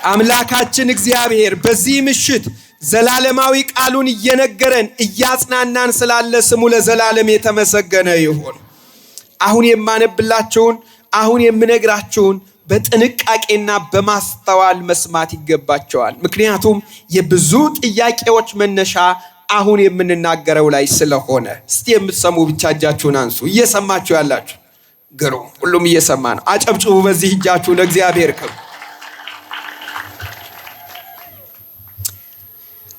አምላካችን እግዚአብሔር በዚህ ምሽት ዘላለማዊ ቃሉን እየነገረን እያጽናናን ስላለ ስሙ ለዘላለም የተመሰገነ ይሁን። አሁን የማነብላችሁን አሁን የምነግራችሁን በጥንቃቄና በማስተዋል መስማት ይገባቸዋል። ምክንያቱም የብዙ ጥያቄዎች መነሻ አሁን የምንናገረው ላይ ስለሆነ። እስቲ የምትሰሙ ብቻ እጃችሁን አንሱ። እየሰማችሁ ያላችሁ ግሩም፣ ሁሉም እየሰማ ነው። አጨብጭቡ በዚህ እጃችሁ ለእግዚአብሔር ክብር።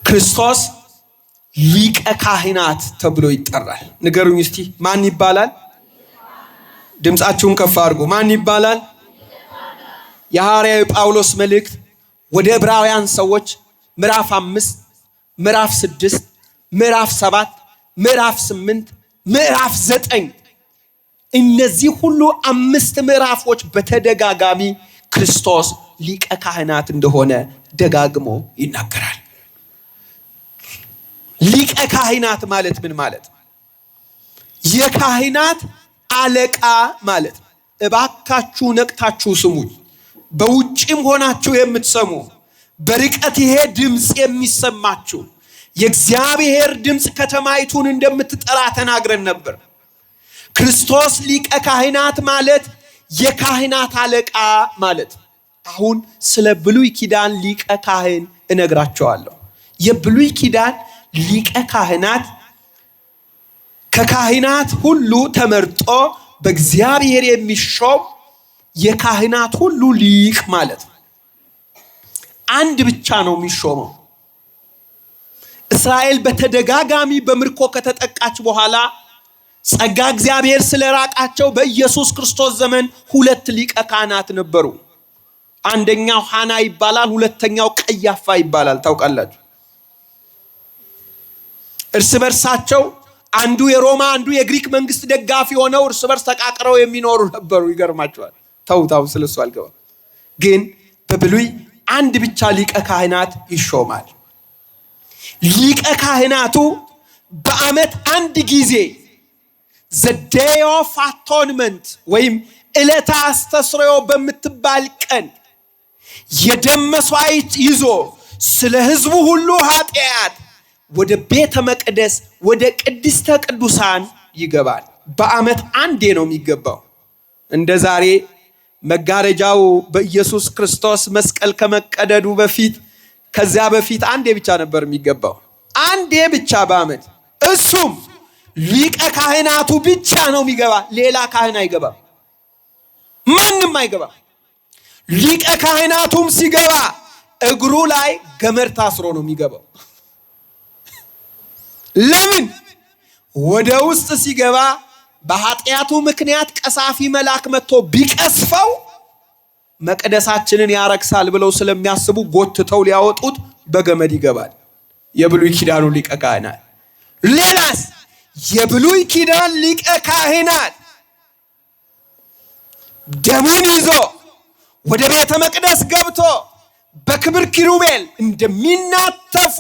ክርስቶስ ሊቀ ካህናት ተብሎ ይጠራል። ንገሩኝ እስቲ ማን ይባላል? ድምጻችሁን ከፍ አድርጉ። ማን ይባላል? የሐዋርያው ጳውሎስ መልእክት ወደ ዕብራውያን ሰዎች ምዕራፍ 5 ምዕራፍ 6 ምዕራፍ 7 ምዕራፍ 8 ምዕራፍ 9 እነዚህ ሁሉ 5 ምዕራፎች በተደጋጋሚ ክርስቶስ ሊቀ ካህናት እንደሆነ ደጋግሞ ይናገራል። ሊቀ ካህናት ማለት ምን ማለት? የካህናት አለቃ ማለት። እባካችሁ ነቅታችሁ ስሙኝ። በውጭም ሆናችሁ የምትሰሙ፣ በርቀት ይሄ ድምፅ የሚሰማችሁ የእግዚአብሔር ድምፅ ከተማይቱን እንደምትጠራ ተናግረን ነበር። ክርስቶስ ሊቀ ካህናት ማለት የካህናት አለቃ ማለት። አሁን ስለ ብሉይ ኪዳን ሊቀ ካህን እነግራቸዋለሁ። የብሉይ ኪዳን ሊቀ ካህናት ከካህናት ሁሉ ተመርጦ በእግዚአብሔር የሚሾም የካህናት ሁሉ ሊቅ ማለት ነው። አንድ ብቻ ነው የሚሾመው። እስራኤል በተደጋጋሚ በምርኮ ከተጠቃች በኋላ ጸጋ እግዚአብሔር ስለራቃቸው በኢየሱስ ክርስቶስ ዘመን 2 ሊቀ ካህናት ነበሩ። አንደኛው ሐና ይባላል፣ ሁለተኛው ቀያፋ ይባላል። ታውቃላችሁ። እርስ በርሳቸው አንዱ የሮማ አንዱ የግሪክ መንግስት ደጋፊ ሆነው እርስ በርስ ተቃቅረው የሚኖሩ ነበሩ። ይገርማቸዋል። ታው ስለሱ አልገባም። ግን በብሉይ አንድ ብቻ ሊቀ ካህናት ይሾማል። ሊቀ ካህናቱ በዓመት አንድ ጊዜ the day of atonement ወይም ዕለተ አስተስርዮ በምትባል ቀን የደም መስዋዕት ይዞ ስለ ሕዝቡ ሁሉ ኃጢአት ወደ ቤተ መቅደስ ወደ ቅድስተ ቅዱሳን ይገባል። በዓመት አንዴ ነው የሚገባው። እንደ ዛሬ መጋረጃው በኢየሱስ ክርስቶስ መስቀል ከመቀደዱ በፊት ከዚያ በፊት አንዴ ብቻ ነበር የሚገባው። አንዴ ብቻ በዓመት። እሱም ሊቀ ካህናቱ ብቻ ነው የሚገባ። ሌላ ካህን አይገባም፣ ማንም አይገባም። ሊቀ ካህናቱም ሲገባ እግሩ ላይ ገመድ ታስሮ ነው የሚገባው። ለምን? ወደ ውስጥ ሲገባ በኃጢአቱ ምክንያት ቀሳፊ መልአክ መጥቶ ቢቀስፈው መቅደሳችንን ያረክሳል ብለው ስለሚያስቡ ጎትተው ሊያወጡት በገመድ ይገባል። የብሉይ ኪዳኑ ሊቀ ካህናት። ሌላስ የብሉይ ኪዳን ሊቀ ካህናት ደሙን ይዞ ወደ ቤተ መቅደስ ገብቶ በክብር ኪሩቤል እንደሚናተፉ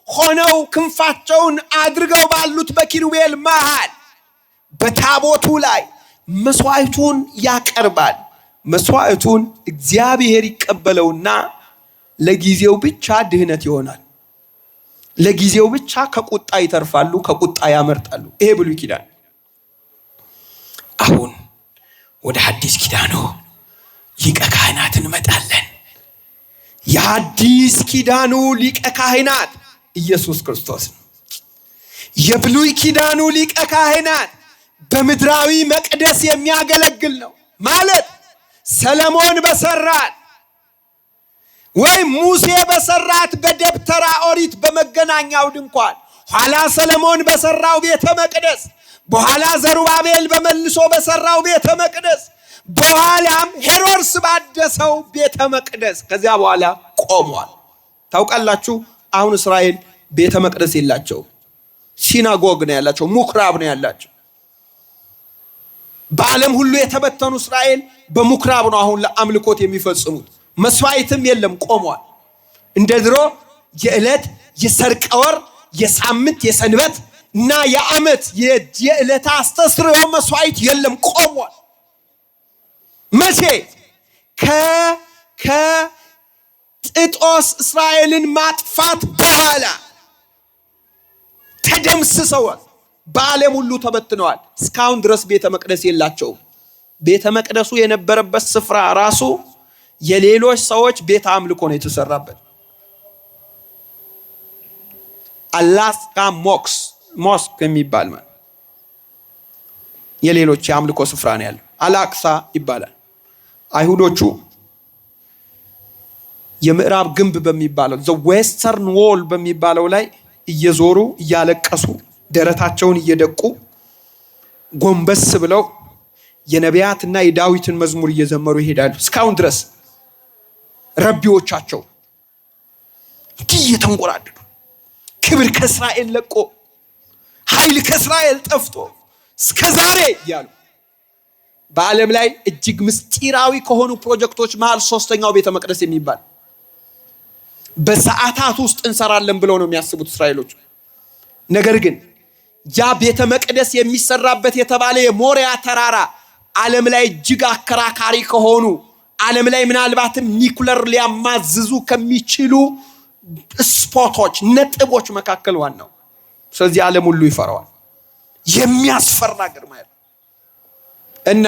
ሆነው ክንፋቸውን አድርገው ባሉት በኪሩቤል መሃል በታቦቱ ላይ መስዋዕቱን ያቀርባል። መስዋዕቱን እግዚአብሔር ይቀበለውና ለጊዜው ብቻ ድህነት ይሆናል። ለጊዜው ብቻ ከቁጣ ይተርፋሉ፣ ከቁጣ ያመርጣሉ። ይሄ ብሉይ ኪዳን። አሁን ወደ አዲስ ኪዳኑ ሊቀ ካህናት እንመጣለን። የአዲስ ኪዳኑ ሊቀ ካህናት ኢየሱስ ክርስቶስ ነው። የብሉይ ኪዳኑ ሊቀ ካህናት በምድራዊ መቅደስ የሚያገለግል ነው ማለት ሰለሞን በሰራት ወይም ሙሴ በሰራት በደብተራ ኦሪት በመገናኛው ድንኳን፣ ኋላ ሰለሞን በሰራው ቤተ መቅደስ፣ በኋላ ዘሩባቤል በመልሶ በሰራው ቤተ መቅደስ፣ በኋላም ሄሮድስ ባደሰው ቤተ መቅደስ ከዚያ በኋላ ቆሟል። ታውቃላችሁ፣ አሁን እስራኤል ቤተ መቅደስ የላቸውም። ሲናጎግ ነው ያላቸው፣ ምኩራብ ነው ያላቸው። በዓለም ሁሉ የተበተኑ እስራኤል በምኩራብ ነው አሁን ለአምልኮት የሚፈጽሙት። መስዋዕትም የለም፣ ቆሟል። እንደ ድሮ የዕለት የሰርቀ ወር የሳምንት የሰንበት እና የዓመት የዕለት አስተስርዮ መስዋዕት የለም፣ ቆሟል። መቼ? ከጥጦስ እስራኤልን ማጥፋት በኋላ ተደምስሰዋል። በዓለም ሁሉ ተበትነዋል። እስካሁን ድረስ ቤተ መቅደስ የላቸውም። ቤተ መቅደሱ የነበረበት ስፍራ ራሱ የሌሎች ሰዎች ቤተ አምልኮ ነው የተሰራበት። አላስካ ሞስክ የሚባል ማለት የሌሎች የአምልኮ ስፍራ ነው ያለው። አላክሳ ይባላል። አይሁዶቹ የምዕራብ ግንብ በሚባለው ዌስተርን ዎል በሚባለው ላይ እየዞሩ እያለቀሱ ደረታቸውን እየደቁ ጎንበስ ብለው የነቢያትና የዳዊትን መዝሙር እየዘመሩ ይሄዳሉ። እስካሁን ድረስ ረቢዎቻቸው እንዲህ እየተንቆራደዱ ክብር ከእስራኤል ለቆ ኃይል ከእስራኤል ጠፍቶ እስከ ዛሬ እያሉ በዓለም ላይ እጅግ ምስጢራዊ ከሆኑ ፕሮጀክቶች መሃል ሶስተኛው ቤተ መቅደስ የሚባል በሰዓታት ውስጥ እንሰራለን ብለው ነው የሚያስቡት እስራኤሎች። ነገር ግን ያ ቤተ መቅደስ የሚሰራበት የተባለ የሞሪያ ተራራ ዓለም ላይ እጅግ አከራካሪ ከሆኑ ዓለም ላይ ምናልባትም ኒኩለር ሊያማዝዙ ከሚችሉ ስፖቶች ነጥቦች መካከል ዋናው። ስለዚህ ዓለም ሁሉ ይፈራዋል። የሚያስፈራ ግርማ ያለው እና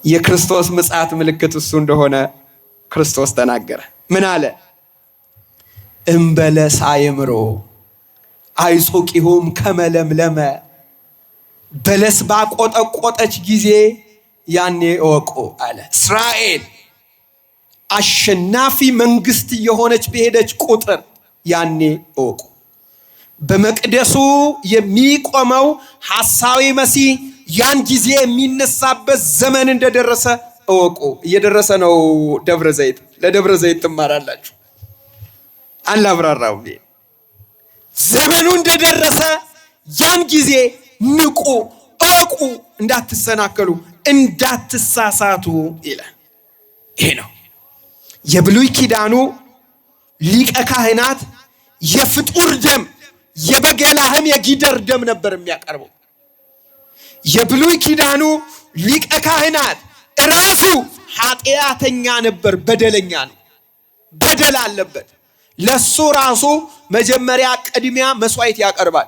የክርስቶስ ምጽአት ምልክት እሱ እንደሆነ ክርስቶስ ተናገረ። ምን አለ? እምበለስ አየምሮ አይጾቂሁም ከመለምለመ። በለስ ባቆጠቆጠች ጊዜ ያኔ እወቁ አለ። እስራኤል አሸናፊ መንግስት የሆነች በሄደች ቁጥር ያኔ እወቁ። በመቅደሱ የሚቆመው ሐሳዊ መሲህ ያን ጊዜ የሚነሳበት ዘመን እንደደረሰ እወቁ። እየደረሰ ነው። ደብረ ዘይት ለደብረ ዘይት ትማራላችሁ። አላብራራው። ዘመኑ እንደደረሰ ያን ጊዜ ንቁ፣ እወቁ፣ እንዳትሰናከሉ፣ እንዳትሳሳቱ ይላል። ይሄ ነው የብሉይ ኪዳኑ ሊቀ ካህናት የፍጡር ደም የበግ የላህም የጊደር ደም ነበር የሚያቀርበው። የብሉይ ኪዳኑ ሊቀ ካህናት ራሱ ኃጢአተኛ ነበር፣ በደለኛ ነው፣ በደል አለበት። ለሱ ራሱ መጀመሪያ ቅድሚያ መስዋዕት ያቀርባል።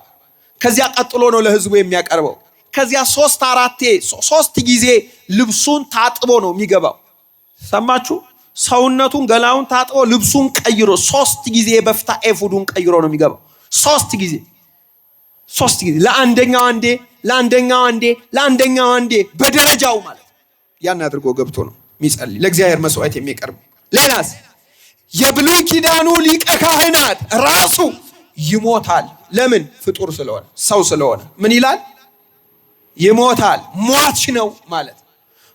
ከዚያ ቀጥሎ ነው ለህዝቡ የሚያቀርበው። ከዚያ ሶስት ጊዜ ልብሱን ታጥቦ ነው የሚገባው። ሰማችሁ? ሰውነቱን ገላውን ታጥቦ ልብሱን ቀይሮ 3 ጊዜ በፍታ ኤፉዱን ቀይሮ ነው የሚገባው። 3 ጊዜ ለአንደኛው አንዴ፣ ለአንደኛው አንዴ፣ ለአንደኛው አንዴ በደረጃው ማለት ያን አድርጎ ገብቶ ነው የሚጸልይ፣ ለእግዚአብሔር መስዋዕት የሚቀርብ። ሌላስ የብሉይ ኪዳኑ ሊቀ ካህናት ራሱ ይሞታል። ለምን? ፍጡር ስለሆነ ሰው ስለሆነ ምን ይላል? ይሞታል። ሟች ነው ማለት።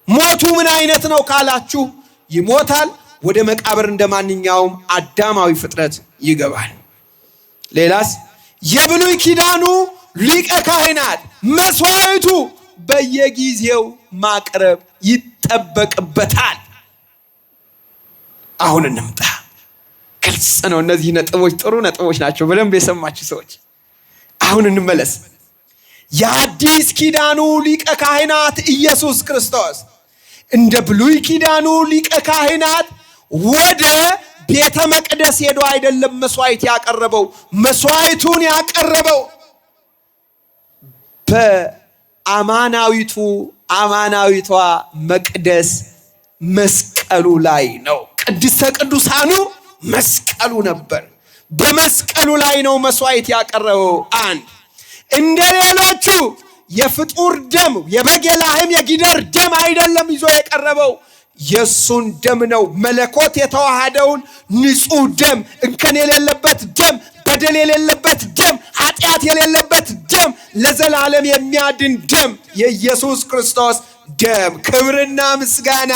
ሞቱ ምን አይነት ነው ካላችሁ ይሞታል፣ ወደ መቃብር እንደማንኛውም አዳማዊ ፍጥረት ይገባል። ሌላስ የብሉይ ኪዳኑ ሊቀ ካህናት መስዋዕቱ በየጊዜው ማቅረብ ይጠበቅበታል። አሁን እንምጣ። ግልጽ ነው። እነዚህ ነጥቦች ጥሩ ነጥቦች ናቸው፣ በደንብ የሰማችሁ ሰዎች። አሁን እንመለስ። የአዲስ ኪዳኑ ሊቀ ካህናት ኢየሱስ ክርስቶስ እንደ ብሉይ ኪዳኑ ሊቀ ካህናት ወደ ቤተ መቅደስ ሄዶ አይደለም መስዋዕት ያቀረበው። መስዋዕቱን ያቀረበው አማናዊቷ መቅደስ መስቀሉ ላይ ነው። ቅድስተ ቅዱሳኑ መስቀሉ ነበር። በመስቀሉ ላይ ነው መስዋዕት ያቀረበው። አንድ እንደ ሌሎቹ የፍጡር ደም የበግ የላህም የጊደር ደም አይደለም ይዞ የቀረበው፣ የሱን ደም ነው። መለኮት የተዋሃደውን ንጹህ ደም፣ እንከን የሌለበት ደም፣ በደል የሌለበት ደም፣ ኃጢአት የሌለበት ደም፣ ለዘላለም የሚያድን ደም፣ የኢየሱስ ክርስቶስ ደም። ክብርና ምስጋና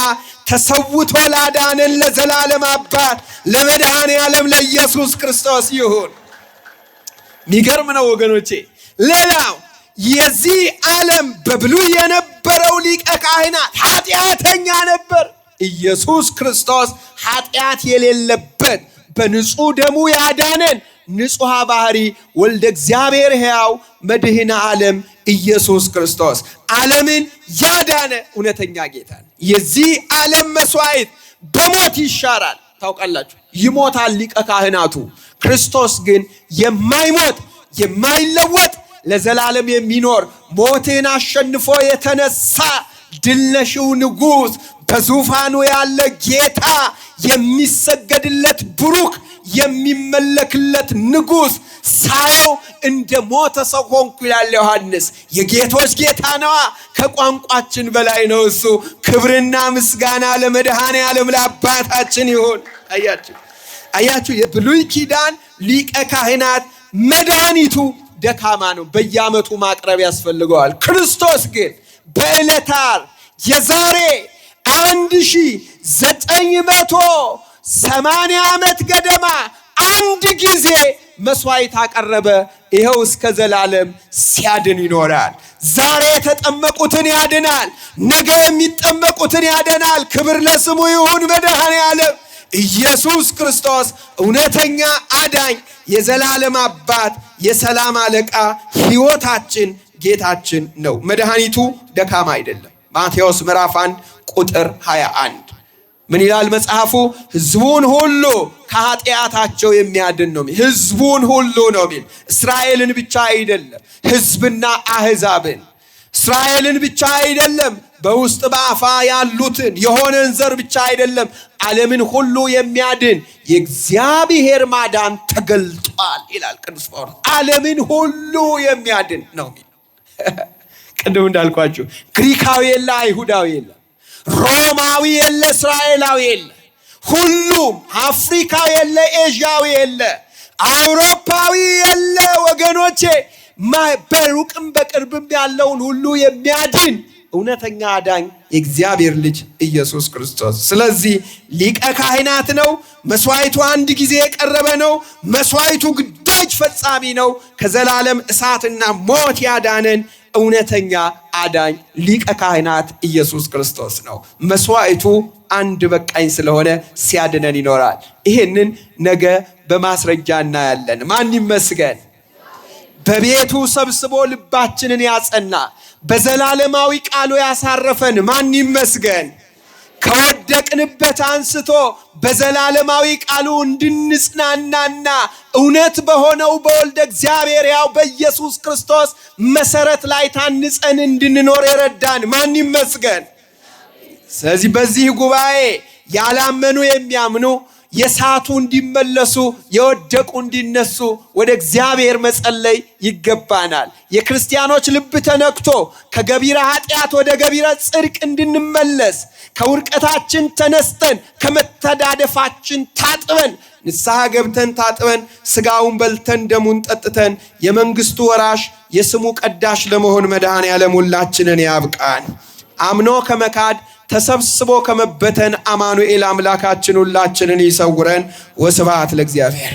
ተሰውቶ ላዳነን ለዘላለም አባት ለመድኃኔ ዓለም ለኢየሱስ ክርስቶስ ይሁን። የሚገርም ነው ወገኖቼ። ሌላው የዚህ ዓለም በብሉይ የነበረው ሊቀ ካህናት ኃጢአተኛ ነበር። ኢየሱስ ክርስቶስ ኃጢአት የሌለበት በንጹህ ደሙ ያዳነን ንጹሐ ባህሪ ወልደ እግዚአብሔር ሕያው መድኃኔ ዓለም ኢየሱስ ክርስቶስ ዓለምን ያዳነ እውነተኛ ጌታ ነው። የዚህ ዓለም መስዋዕት በሞት ይሻራል። ታውቃላችሁ፣ ይሞታል ሊቀ ካህናቱ። ክርስቶስ ግን የማይሞት የማይለወጥ ለዘላለም የሚኖር ሞትን አሸንፎ የተነሳ ድል ነሺው ንጉሥ፣ በዙፋኑ ያለ ጌታ፣ የሚሰገድለት ብሩክ፣ የሚመለክለት ንጉሥ ሳየው እንደ ሞተ ሰው ሆንኩ ይላል ዮሐንስ። የጌቶች ጌታ ነዋ፣ ከቋንቋችን በላይ ነው እሱ። ክብርና ምስጋና ለመድኃኔ ዓለም ለአባታችን ይሁን። አያችሁ የብሉይ ኪዳን ሊቀ ካህናት መድኃኒቱ ደካማ ነው። በየዓመቱ ማቅረብ ያስፈልገዋል። ክርስቶስ ግን በዕለተ ዓርብ የዛሬ 1980 ዓመት ገደማ አንድ ጊዜ መስዋዕት አቀረበ። ይኸው እስከ ዘላለም ሲያድን ይኖራል። ዛሬ የተጠመቁትን ያድናል፣ ነገ የሚጠመቁትን ያድናል። ክብር ለስሙ ይሁን። መድኃኔ ዓለም ኢየሱስ ክርስቶስ እውነተኛ አዳኝ፣ የዘላለም አባት፣ የሰላም አለቃ፣ ሕይወታችን፣ ጌታችን ነው። መድኃኒቱ ደካማ አይደለም። ማቴዎስ ምዕራፍ 1 ቁጥር 21 ምን ይላል መጽሐፉ? ሕዝቡን ሁሉ ከኃጢአታቸው የሚያድን ነው። ሕዝቡን ሁሉ ነው የሚል እስራኤልን ብቻ አይደለም፣ ሕዝብና አሕዛብን። እስራኤልን ብቻ አይደለም፣ በውስጥ በአፋ ያሉትን የሆነን ዘር ብቻ አይደለም፣ ዓለምን ሁሉ የሚያድን የእግዚአብሔር ማዳን ተገልጧል ይላል ቅዱስ ጳውሎስ። ዓለምን ሁሉ የሚያድን ነው የሚል ቅድም እንዳልኳችሁ ግሪካዊ የለ፣ አይሁዳዊ የለ፣ ሮማዊ የለ፣ እስራኤላዊ የለ፣ ሁሉም አፍሪካዊ የለ፣ ኤዥያዊ የለ፣ አውሮፓዊ የለ። ወገኖቼ በሩቅም በቅርብም ያለውን ሁሉ የሚያድን እውነተኛ አዳኝ የእግዚአብሔር ልጅ ኢየሱስ ክርስቶስ። ስለዚህ ሊቀ ካህናት ነው። መስዋዕቱ አንድ ጊዜ የቀረበ ነው። መስዋዕቱ ግዳጅ ፈጻሚ ነው። ከዘላለም እሳትና ሞት ያዳነን እውነተኛ አዳኝ ሊቀ ካህናት ኢየሱስ ክርስቶስ ነው። መስዋዕቱ አንድ በቃኝ ስለሆነ ሲያድነን ይኖራል። ይሄንን ነገ በማስረጃ እናያለን። ማን ይመስገን? በቤቱ ሰብስቦ ልባችንን ያጸና በዘላለማዊ ቃሉ ያሳረፈን ማን ይመስገን? ከወደቅንበት አንስቶ በዘላለማዊ ቃሉ እንድንጽናናና እውነት በሆነው በወልደ እግዚአብሔር ያው በኢየሱስ ክርስቶስ መሰረት ላይ ታንጸን እንድንኖር የረዳን ማን ይመስገን? ስለዚህ በዚህ ጉባኤ ያላመኑ የሚያምኑ፣ የሳቱ እንዲመለሱ የወደቁ እንዲነሱ ወደ እግዚአብሔር መጸለይ ይገባናል። የክርስቲያኖች ልብ ተነክቶ ከገቢረ ኃጢአት ወደ ገቢረ ጽድቅ እንድንመለስ ከውርቀታችን ተነስተን ከመተዳደፋችን ታጥበን ንስሐ ገብተን ታጥበን ስጋውን በልተን ደሙን ጠጥተን የመንግስቱ ወራሽ የስሙ ቀዳሽ ለመሆን መድኃኔዓለም ሁላችንን ያብቃን። አምኖ ከመካድ ተሰብስቦ ከመበተን አማኑኤል አምላካችን ሁላችንን ይሰውረን። ወስብሐት ለእግዚአብሔር።